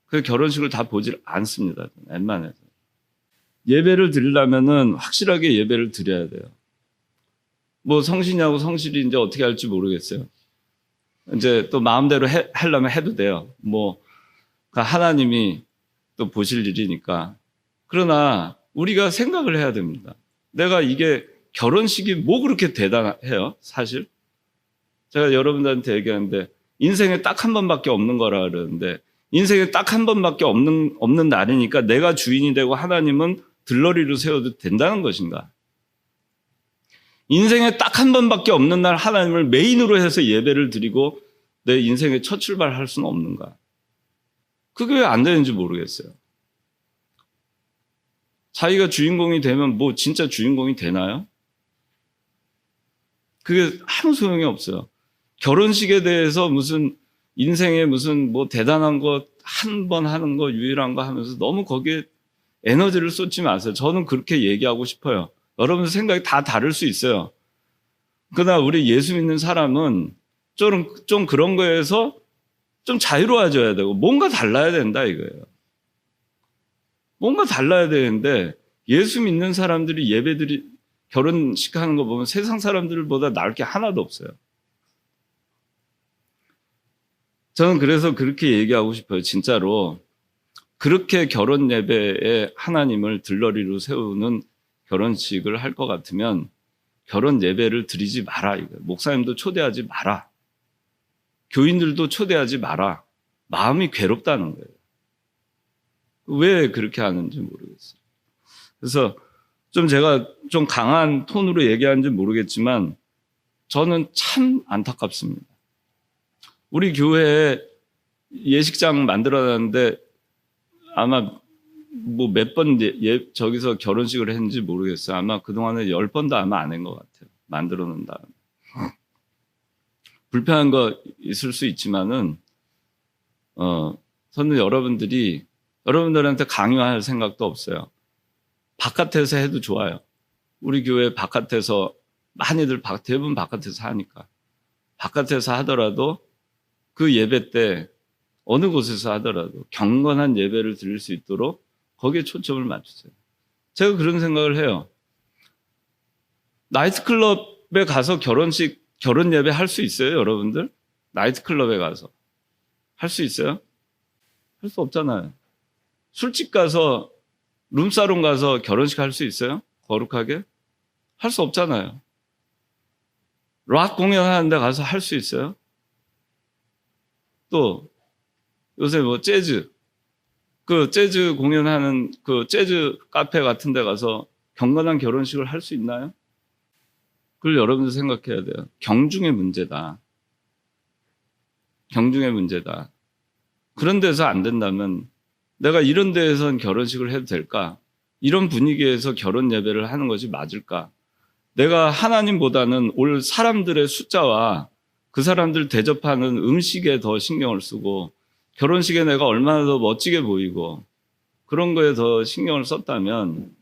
Speaker 1: 그 결혼식을 다 보질 않습니다. 웬만해서. 예배를 드리려면은 확실하게 예배를 드려야 돼요. 성신이하고 성실이 이제 어떻게 할지 모르겠어요. 이제 또 마음대로 하려면 해도 돼요. 그러니까 하나님이 또 보실 일이니까. 그러나 우리가 생각을 해야 됩니다. 내가 이게 결혼식이 뭐 그렇게 대단해요? 사실 제가 여러분들한테 얘기하는데 인생에 딱 한 번밖에 없는 거라 그러는데 인생에 딱 한 번밖에 없는 날이니까 내가 주인이 되고 하나님은 들러리로 세워도 된다는 것인가? 인생에 딱 한 번밖에 없는 날 하나님을 메인으로 해서 예배를 드리고 내 인생의 첫 출발할 수는 없는가? 그게 왜 안 되는지 모르겠어요. 자기가 주인공이 되면 뭐 진짜 주인공이 되나요? 그게 아무 소용이 없어요. 결혼식에 대해서 무슨 인생에 무슨 뭐 대단한 거 한 번 하는 거 유일한 거 하면서 너무 거기에 에너지를 쏟지 마세요. 저는 그렇게 얘기하고 싶어요. 여러분 생각이 다 다를 수 있어요. 그러나 우리 예수 믿는 사람은 좀 그런 거에서 좀 자유로워져야 되고 뭔가 달라야 된다 이거예요. 뭔가 달라야 되는데 예수 믿는 사람들이 예배들이 결혼식 하는 거 보면 세상 사람들보다 나을 게 하나도 없어요. 저는 그래서 그렇게 얘기하고 싶어요. 진짜로 그렇게 결혼 예배에 하나님을 들러리로 세우는 결혼식을 할 것 같으면 결혼 예배를 드리지 마라. 이거예요. 목사님도 초대하지 마라. 교인들도 초대하지 마라. 마음이 괴롭다는 거예요. 왜 그렇게 하는지 모르겠어요. 그래서 좀 제가 좀 강한 톤으로 얘기하는지 모르겠지만 저는 참 안타깝습니다. 우리 교회에 예식장 만들어놨는데 아마 뭐 몇 번 저기서 결혼식을 했는지 모르겠어요. 아마 그동안에 10번도 아마 안 한 것 같아요. 만들어 놓은 다음에. 불편한 거 있을 수 있지만은 저는 여러분들한테 강요할 생각도 없어요. 바깥에서 해도 좋아요. 우리 교회 바깥에서 많이들 대부분 바깥에서 하니까 바깥에서 하더라도 그 예배 때 어느 곳에서 하더라도 경건한 예배를 드릴 수 있도록 거기에 초점을 맞추세요. 제가 그런 생각을 해요. 나이트클럽에 가서 결혼 예배 할 수 있어요, 여러분들? 나이트클럽에 가서 할 수 있어요? 할 수 없잖아요. 술집 가서 룸사롱 가서 결혼식 할 수 있어요? 거룩하게? 할 수 없잖아요. 락 공연하는데 가서 할 수 있어요? 또 요새 뭐 재즈 공연하는 그 재즈 카페 같은 데 가서 경건한 결혼식을 할 수 있나요? 그걸 여러분들 생각해야 돼요. 경중의 문제다. 경중의 문제다. 그런 데서 안 된다면 내가 이런 데에선 결혼식을 해도 될까? 이런 분위기에서 결혼 예배를 하는 것이 맞을까? 내가 하나님보다는 올 사람들의 숫자와 그 사람들 대접하는 음식에 더 신경을 쓰고 결혼식에 내가 얼마나 더 멋지게 보이고 그런 거에 더 신경을 썼다면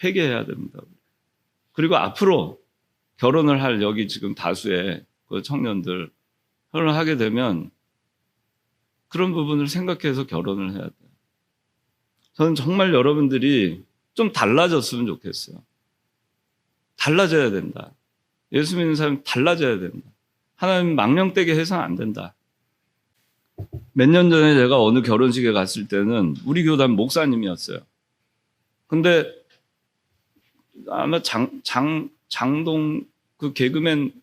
Speaker 1: 회개해야 됩니다. 그리고 앞으로 결혼을 할 여기 지금 다수의 그 청년들 결혼을 하게 되면 그런 부분을 생각해서 결혼을 해야 돼요. 저는 정말 여러분들이 좀 달라졌으면 좋겠어요. 달라져야 된다. 예수 믿는 사람이 달라져야 된다. 하나님 망령되게 해서는 안 된다. 몇 년 전에 제가 어느 결혼식에 갔을 때는 우리 교단 목사님이었어요. 근데 아마 장동 그 개그맨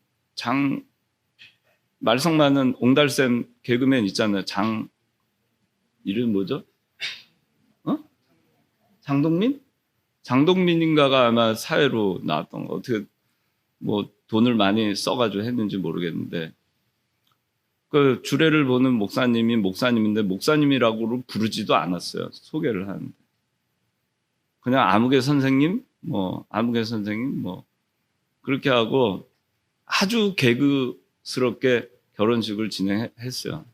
Speaker 1: 말썽 많은 옹달샘 개그맨 있잖아요. 이름 뭐죠? 장동민? 장동민인가가 아마 사회로 나왔던 거. 어떻게 뭐 돈을 많이 써가지고 했는지 모르겠는데 그 주례를 보는 목사님이 목사님인데 목사님이라고 부르지도 않았어요. 소개를 하는데 그냥 아무개 선생님 그렇게 하고 아주 개그스럽게 결혼식을 진행했어요.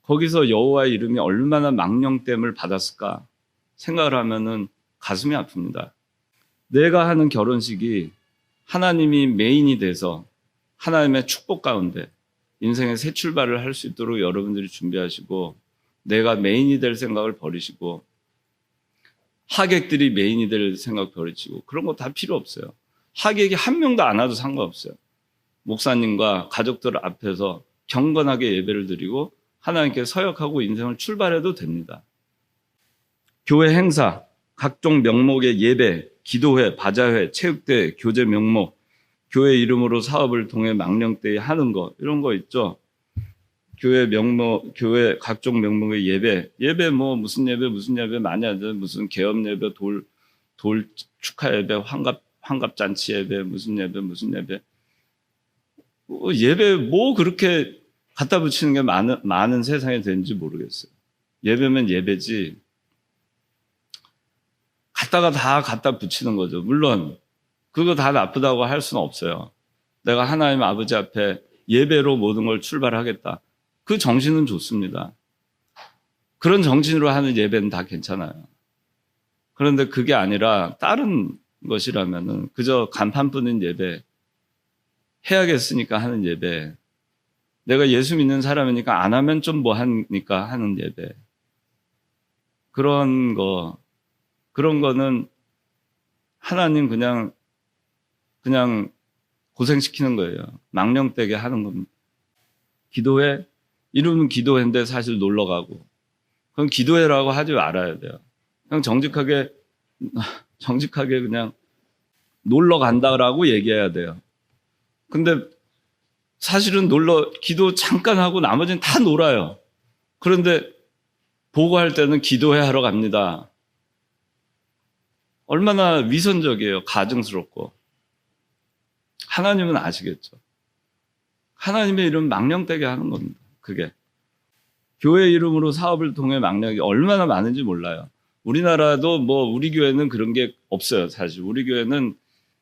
Speaker 1: 거기서 여호와의 이름이 얼마나 망령됨을 받았을까 생각을 하면은 가슴이 아픕니다. 내가 하는 결혼식이 하나님이 메인이 돼서 하나님의 축복 가운데 인생의 새 출발을 할 수 있도록 여러분들이 준비하시고 내가 메인이 될 생각을 버리시고 하객들이 메인이 될 생각 버리시고 그런 거 다 필요 없어요. 하객이 한 명도 안 와도 상관없어요. 목사님과 가족들 앞에서 경건하게 예배를 드리고 하나님께 서역하고 인생을 출발해도 됩니다. 교회 행사, 각종 명목의 예배, 기도회, 바자회, 체육대회, 교제 명목, 교회 이름으로 사업을 통해 망령되이 하는 거, 이런 거 있죠. 교회 명목, 교회 각종 명목의 예배 뭐 무슨 예배 많이 하죠. 무슨 개업 예배, 돌 축하 예배, 환갑 잔치 예배, 무슨 예배. 예배 뭐 그렇게 갖다 붙이는 게 많은 세상에 되는지 모르겠어요. 예배면 예배지. 다 갖다 붙이는 거죠. 물론 그거 다 나쁘다고 할 수는 없어요. 내가 하나님 아버지 앞에 예배로 모든 걸 출발하겠다. 그 정신은 좋습니다. 그런 정신으로 하는 예배는 다 괜찮아요. 그런데 그게 아니라 다른 것이라면은 그저 간판 뿌는 예배, 해야겠으니까 하는 예배, 내가 예수 믿는 사람이니까 안 하면 좀 뭐 하니까 하는 예배, 그런 거는 하나님 그냥 고생시키는 거예요. 망령되게 하는 겁니다. 기도회, 이름은 기도회인데 사실 놀러 가고, 그건 기도회라고 하지 말아야 돼요. 그냥 정직하게 그냥 놀러 간다라고 얘기해야 돼요. 근데 사실은 기도 잠깐 하고 나머지는 다 놀아요. 그런데 보고할 때는 기도회 하러 갑니다. 얼마나 위선적이에요. 가증스럽고. 하나님은 아시겠죠. 하나님의 이름 망령되게 하는 겁니다. 그게. 교회 이름으로 사업을 통해 망령이 얼마나 많은지 몰라요. 우리나라도 우리 교회는 그런 게 없어요. 사실 우리 교회는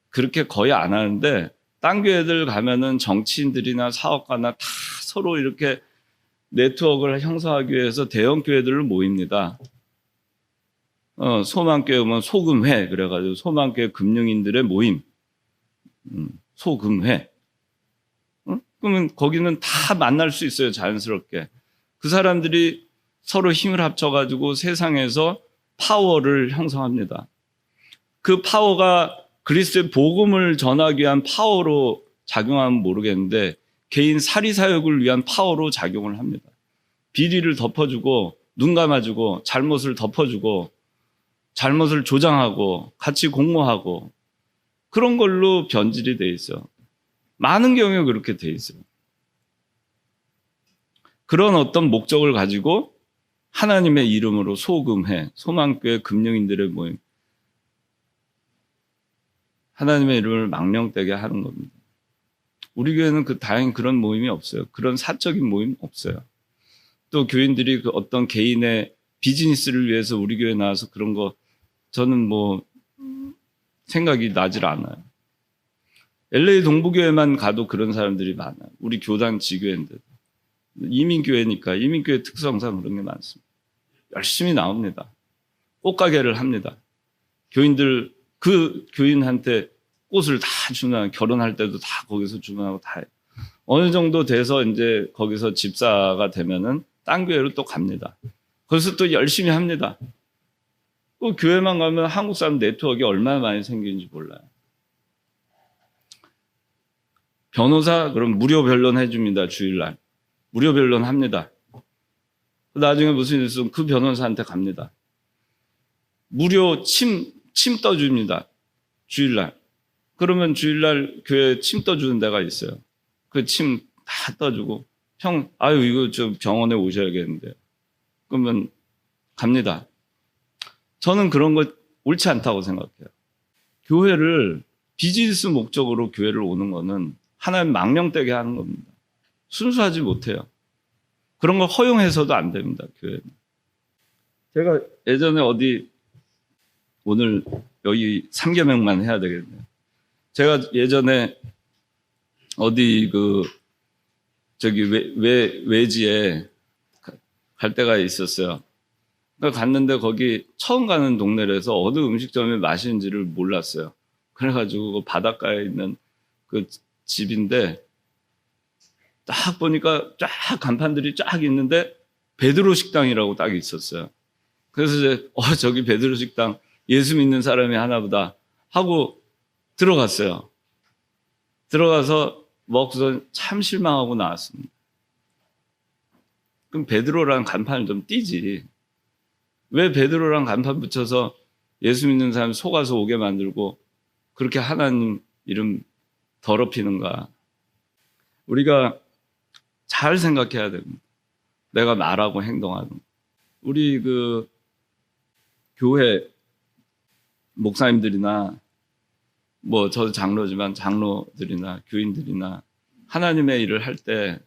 Speaker 1: 그렇게 거의 안 하는데, 딴 교회들 가면은 정치인들이나 사업가나 다 서로 이렇게 네트워크를 형성하기 위해서 대형 교회들을 모입니다. 소망교회 오면 소금회, 그래가지고 소망교회 금융인들의 모임, 소금회. 그러면 거기는 다 만날 수 있어요, 자연스럽게. 그 사람들이 서로 힘을 합쳐가지고 세상에서 파워를 형성합니다. 그 파워가 그리스도의 복음을 전하기 위한 파워로 작용하면 모르겠는데, 개인 사리사욕을 위한 파워로 작용을 합니다. 비리를 덮어주고, 눈 감아주고, 잘못을 덮어주고, 잘못을 조장하고, 같이 공모하고, 그런 걸로 변질이 돼 있어요. 많은 경우에 그렇게 돼 있어요. 그런 어떤 목적을 가지고 하나님의 이름으로 소금회, 소망교회 금융인들의 모임, 하나님의 이름을 망령되게 하는 겁니다. 우리 교회는 다행히 그런 모임이 없어요. 그런 사적인 모임 없어요. 또 교인들이 그 어떤 개인의 비즈니스를 위해서 우리 교회에 나와서 그런 거 저는 생각이 나질 않아요. LA 동부교회만 가도 그런 사람들이 많아요. 우리 교단 지교회인데도. 이민교회니까 이민교회 특성상 그런 게 많습니다. 열심히 나옵니다. 꽃가게를 합니다. 교인들 그 교인한테 꽃을 다 주문하고, 결혼할 때도 다 거기서 주문하고 다 해요. 어느 정도 돼서 이제 거기서 집사가 되면은 딴 교회로 또 갑니다. 거기서 또 열심히 합니다. 또 교회만 가면 한국 사람 네트워크가 얼마나 많이 생기는지 몰라요. 변호사 그럼 무료 변론 해줍니다. 주일날 무료 변론 합니다. 나중에 무슨 일 있으면 그 변호사한테 갑니다. 무료 침 떠줍니다. 주일날. 그러면 주일날 교회에 침 떠주는 데가 있어요. 그 침 다 떠주고, 이거 좀 병원에 오셔야겠는데. 그러면 갑니다. 저는 그런 거 옳지 않다고 생각해요. 교회를 비즈니스 목적으로 교회를 오는 거는 하나님 망령되게 하는 겁니다. 순수하지 못해요. 그런 걸 허용해서도 안 됩니다, 교회는. 제가 예전에 오늘 여기 3개명만 해야 되겠네요. 제가 예전에 외지에 갈 때가 있었어요. 그러니까 갔는데 거기 처음 가는 동네라서 어느 음식점이 맛있는지를 몰랐어요. 그래가지고 그 바닷가에 있는 그 집인데 딱 보니까 쫙 간판들이 쫙 있는데 베드로 식당이라고 딱 있었어요. 그래서 이제 저기 베드로 식당 예수 믿는 사람이 하나보다 하고 들어갔어요. 들어가서 먹고서 참 실망하고 나왔습니다. 그럼 베드로라는 간판을 좀 띄지. 왜 베드로라는 간판 붙여서 예수 믿는 사람 속아서 오게 만들고 그렇게 하나님 이름 더럽히는가? 우리가 잘 생각해야 됩니다. 내가 말하고 행동하는. 우리 그 교회 목사님들이나 뭐 저도 장로지만 장로들이나 교인들이나 하나님의 일을 할 때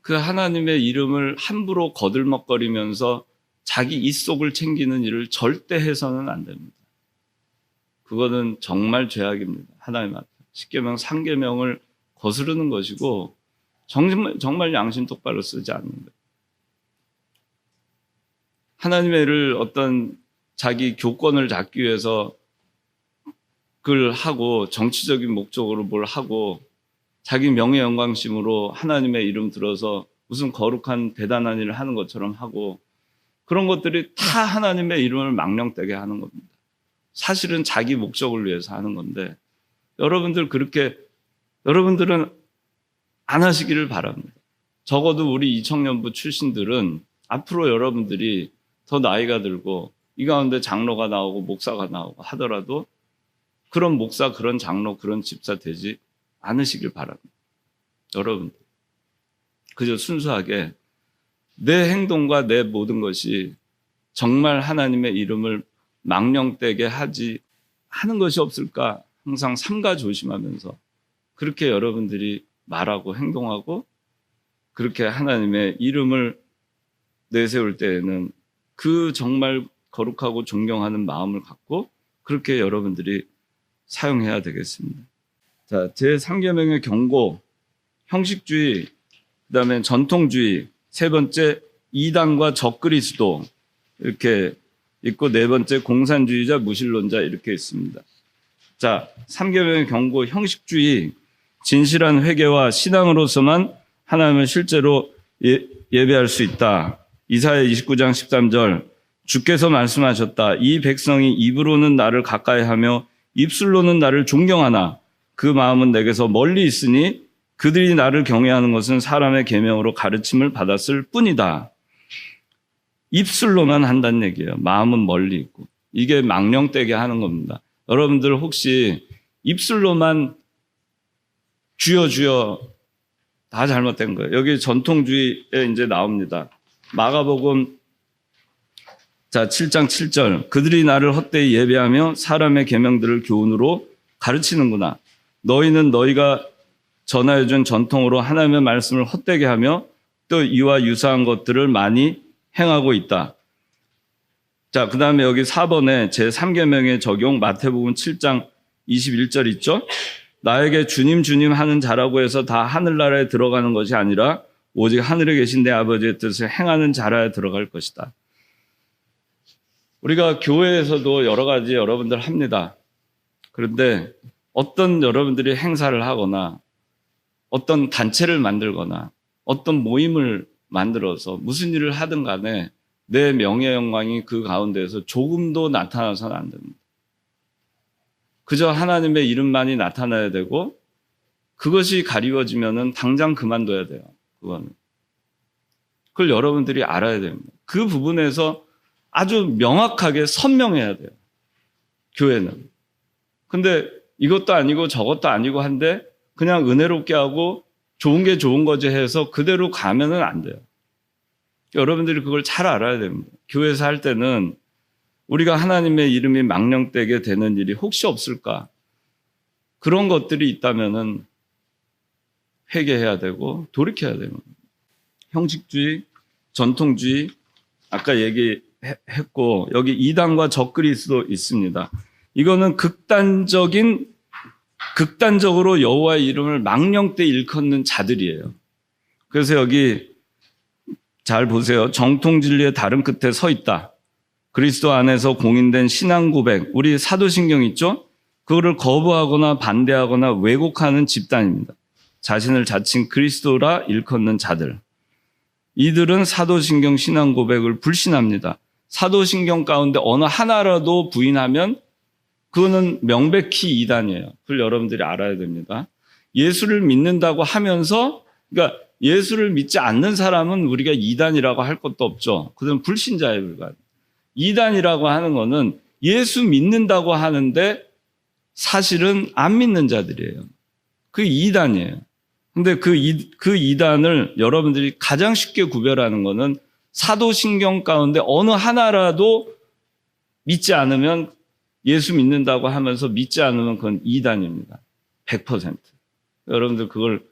Speaker 1: 그 하나님의 이름을 함부로 거들먹거리면서 자기 입속을 챙기는 일을 절대 해서는 안 됩니다. 그거는 정말 죄악입니다. 하나님 앞에. 십계명, 상계명을 거스르는 것이고 정말 양심 똑바로 쓰지 않는 거예요. 하나님의 일을 어떤 자기 교권을 잡기 위해서 그걸 하고 정치적인 목적으로 뭘 하고 자기 명예 영광심으로 하나님의 이름 들어서 무슨 거룩한 대단한 일을 하는 것처럼 하고 그런 것들이 다 하나님의 이름을 망령되게 하는 겁니다. 사실은 자기 목적을 위해서 하는 건데 여러분들은 안 하시기를 바랍니다. 적어도 우리 이청년부 출신들은 앞으로 여러분들이 더 나이가 들고 이 가운데 장로가 나오고 목사가 나오고 하더라도 그런 목사, 그런 장로, 그런 집사 되지 않으시길 바랍니다. 여러분들. 그저 순수하게 내 행동과 내 모든 것이 정말 하나님의 이름을 망령되게 하는 것이 없을까 항상 삼가 조심하면서 그렇게 여러분들이 말하고 행동하고 그렇게 하나님의 이름을 내세울 때에는 그 정말 거룩하고 존경하는 마음을 갖고 그렇게 여러분들이 사용해야 되겠습니다. 자, 제3계명의 경고, 형식주의, 그다음에 전통주의, 세 번째 이단과 적그리스도 이렇게 있고 네 번째 공산주의자, 무신론자 이렇게 있습니다. 자, 3계명의 경고, 형식주의, 진실한 회개와 신앙으로서만 하나님을 실제로 예배할 수 있다. 이사야 29장 13절 주께서 말씀하셨다. 이 백성이 입으로는 나를 가까이하며 입술로는 나를 존경하나 그 마음은 내게서 멀리 있으니 그들이 나를 경외하는 것은 사람의 계명으로 가르침을 받았을 뿐이다. 입술로만 한다는 얘기예요. 마음은 멀리 있고. 이게 망령되게 하는 겁니다. 여러분들 혹시 입술로만 주여 주여 다 잘못된 거예요. 여기 전통주의에 이제 나옵니다. 마가복음 7장 7절 그들이 나를 헛되이 예배하며 사람의 계명들을 교훈으로 가르치는구나. 너희는 너희가 전하여준 전통으로 하나님의 말씀을 헛되게 하며 또 이와 유사한 것들을 많이 행하고 있다. 자, 그 다음에 여기 4번에 제3계명의 적용 마태복음 7장 21절 있죠? 나에게 주님 주님 하는 자라고 해서 다 하늘나라에 들어가는 것이 아니라 오직 하늘에 계신 내 아버지의 뜻을 행하는 자라에 들어갈 것이다. 우리가 교회에서도 여러 가지 여러분들 합니다. 그런데 어떤 여러분들이 행사를 하거나 어떤 단체를 만들거나 어떤 모임을 만들어서 무슨 일을 하든 간에 내 명예 영광이 그 가운데에서 조금도 나타나서는 안 됩니다. 그저 하나님의 이름만이 나타나야 되고 그것이 가리워지면은 당장 그만둬야 돼요. 그거는. 그걸 여러분들이 알아야 됩니다. 그 부분에서 아주 명확하게 선명해야 돼요. 교회는. 근데 이것도 아니고 저것도 아니고 한데 그냥 은혜롭게 하고 좋은 게 좋은 거지 해서 그대로 가면은 안 돼요. 여러분들이 그걸 잘 알아야 됩니다. 교회에서 할 때는 우리가 하나님의 이름이 망령되게 되는 일이 혹시 없을까? 그런 것들이 있다면은 회개해야 되고 돌이켜야 되는 겁니다. 형식주의, 전통주의 아까 얘기했고 여기 이단과 적그리스도 있습니다. 이거는 극단적으로 여호와의 이름을 망령되이 일컫는 자들이에요. 그래서 여기 잘 보세요. 정통진리의 다른 끝에 서 있다. 그리스도 안에서 공인된 신앙 고백, 우리 사도신경 있죠? 그거를 거부하거나 반대하거나 왜곡하는 집단입니다. 자신을 자칭 그리스도라 일컫는 자들. 이들은 사도신경 신앙 고백을 불신합니다. 사도신경 가운데 어느 하나라도 부인하면 그거는 명백히 이단이에요. 그걸 여러분들이 알아야 됩니다. 예수를 믿는다고 하면서, 그러니까 예수를 믿지 않는 사람은 우리가 이단이라고 할 것도 없죠. 그들은 불신자에 불과합니다. 이단이라고 하는 거는 예수 믿는다고 하는데 사실은 안 믿는 자들이에요. 그 이단이에요. 근데 그 이단을 여러분들이 가장 쉽게 구별하는 거는 사도신경 가운데 어느 하나라도 믿지 않으면, 예수 믿는다고 하면서 믿지 않으면 그건 이단입니다. 100%. 여러분들 그걸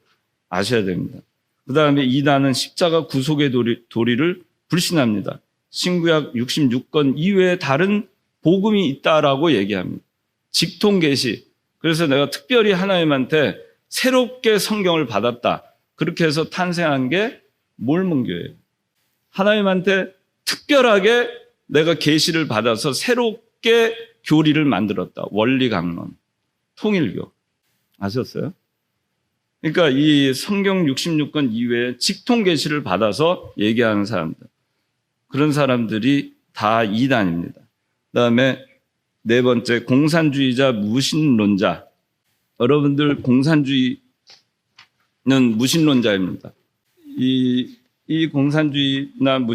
Speaker 1: 아셔야 됩니다. 그 다음에 이단은 십자가 구속의 도리를 불신합니다. 신구약 66권 이외에 다른 복음이 있다라고 얘기합니다. 직통계시. 그래서 내가 특별히 하나님한테 새롭게 성경을 받았다. 그렇게 해서 탄생한 게 몰몬교예요. 하나님한테 특별하게 내가 계시를 받아서 새롭게 교리를 만들었다. 원리강론, 통일교. 아셨어요? 그러니까 이 성경 66권 이외에 직통계시를 받아서 얘기하는 사람들, 그런 사람들이 다 이단입니다. 그다음에 네 번째, 공산주의자, 무신론자. 여러분들 공산주의는 무신론자입니다. 이 공산주의자는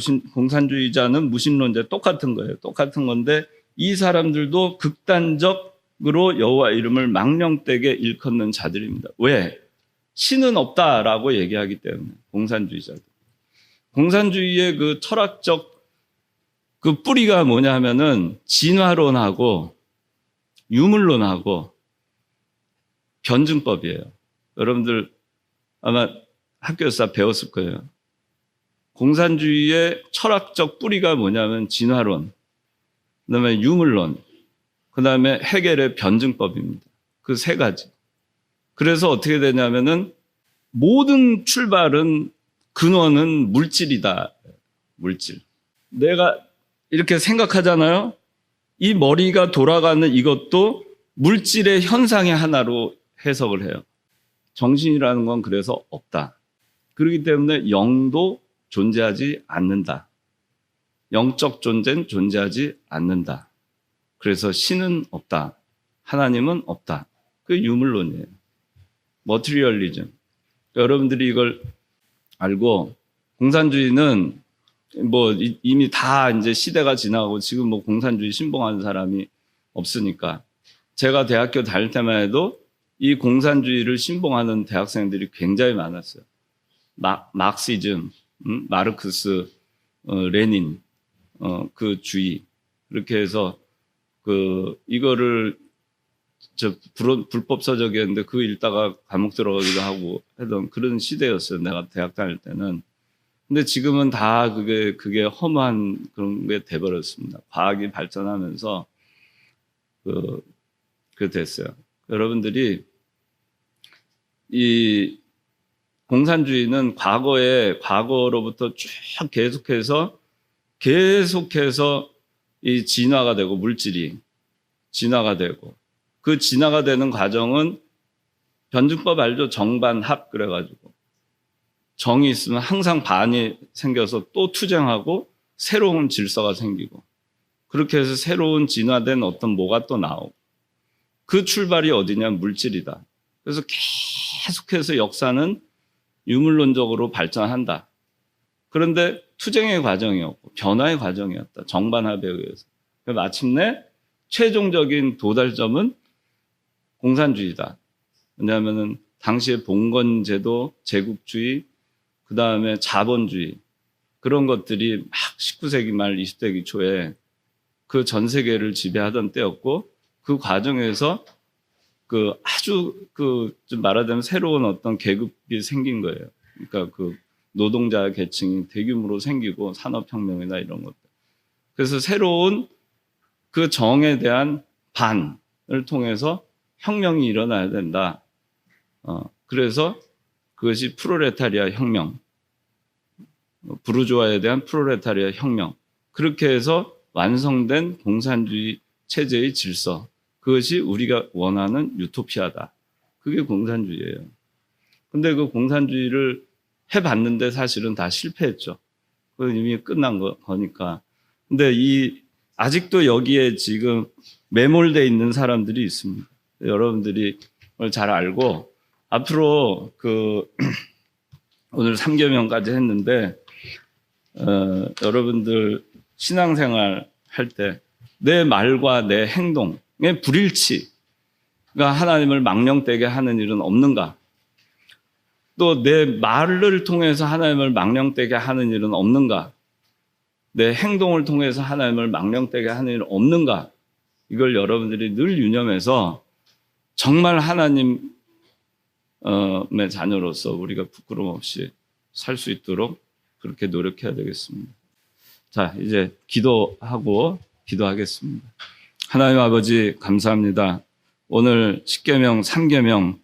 Speaker 1: 무신론자, 똑같은 거예요. 똑같은 건데 이 사람들도 극단적으로 여호와 이름을 망령되게 일컫는 자들입니다. 왜? 신은 없다라고 얘기하기 때문에. 공산주의자들. 공산주의의 그 철학적 그 뿌리가 뭐냐 하면은 진화론하고 유물론하고 변증법이에요. 여러분들 아마 학교에서 다 배웠을 거예요. 공산주의의 철학적 뿌리가 뭐냐면 진화론, 그다음에 유물론, 그다음에 해겔의 변증법입니다. 그 세 가지. 그래서 어떻게 되냐면은 모든 출발은, 근원은 물질이다. 물질. 내가 이렇게 생각하잖아요. 이 머리가 돌아가는 이것도 물질의 현상의 하나로 해석을 해요. 정신이라는 건 그래서 없다. 그렇기 때문에 영도 존재하지 않는다. 영적 존재는 존재하지 않는다. 그래서 신은 없다. 하나님은 없다. 그게 유물론이에요. 머티리얼리즘. 여러분들이 이걸 알고, 공산주의는 뭐 이미 다 이제 시대가 지나고 지금 뭐 공산주의 신봉하는 사람이 없으니까, 제가 대학교 다닐 때만 해도 이 공산주의를 신봉하는 대학생들이 굉장히 많았어요. 막시즘, 마르크스, 레닌, 그 주의. 그렇게 해서 이거를 불법 서적이었는데 그거 읽다가 감옥 들어가기도 하고 하던 그런 시대였어요. 내가 대학 다닐 때는. 근데 지금은 다 그게 허무한 그런 게 돼버렸습니다. 과학이 발전하면서 그 됐어요. 여러분들이 이 공산주의는 과거로부터 쭉 계속해서 이 진화가 되고, 물질이 진화가 되고, 그 진화가 되는 과정은 변증법 알죠? 정반합. 그래가지고 정이 있으면 항상 반이 생겨서 또 투쟁하고 새로운 질서가 생기고, 그렇게 해서 새로운 진화된 어떤 뭐가 또 나오고, 그 출발이 어디냐? 물질이다. 그래서 계속해서 역사는 유물론적으로 발전한다. 그런데 투쟁의 과정이었고 변화의 과정이었다. 정반합에 의해서. 마침내 최종적인 도달점은 공산주의다. 왜냐하면 당시에 봉건제도, 제국주의, 그 다음에 자본주의, 그런 것들이 막 19세기 말 20세기 초에 그 전 세계를 지배하던 때였고, 그 과정에서 좀 말하자면 새로운 어떤 계급이 생긴 거예요. 그러니까 노동자 계층이 대규모로 생기고, 산업혁명이나 이런 것들. 그래서 새로운 그 정에 대한 반을 통해서 혁명이 일어나야 된다. 그래서 그것이 프롤레타리아 혁명, 부르주아에 대한 프롤레타리아 혁명. 그렇게 해서 완성된 공산주의 체제의 질서. 그것이 우리가 원하는 유토피아다. 그게 공산주의예요. 근데 그 공산주의를 해봤는데 사실은 다 실패했죠. 그건 이미 끝난 거니까. 근데 아직도 여기에 지금 매몰되어 있는 사람들이 있습니다. 여러분들이 잘 알고, 앞으로 오늘 3계명까지 했는데 여러분들 신앙생활 할 때 내 말과 내 행동의 불일치가 하나님을 망령되게 하는 일은 없는가? 또 내 말을 통해서 하나님을 망령되게 하는 일은 없는가? 내 행동을 통해서 하나님을 망령되게 하는 일은 없는가? 이걸 여러분들이 늘 유념해서 정말 하나님의 자녀로서 우리가 부끄러움 없이 살 수 있도록 그렇게 노력해야 되겠습니다. 자, 이제 기도하겠습니다. 하나님 아버지 감사합니다. 오늘 10계명, 3계명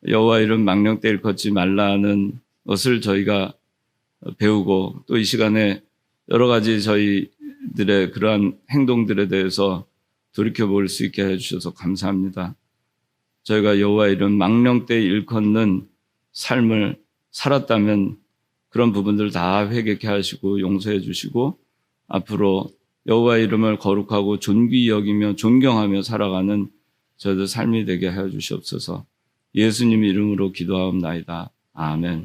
Speaker 1: 여호와 이름 망령되 일컫지 말라는 것을 저희가 배우고 또 이 시간에 여러 가지 저희들의 그러한 행동들에 대해서 돌이켜볼 수 있게 해주셔서 감사합니다. 저희가 여호와 이름 망령되 일컫는 삶을 살았다면 그런 부분들 다 회개케 하시고 용서해 주시고 앞으로 여호와 이름을 거룩하고 존귀히 여기며 존경하며 살아가는 저희들 삶이 되게 하여 주시옵소서. 예수님 이름으로 기도하옵나이다. 아멘.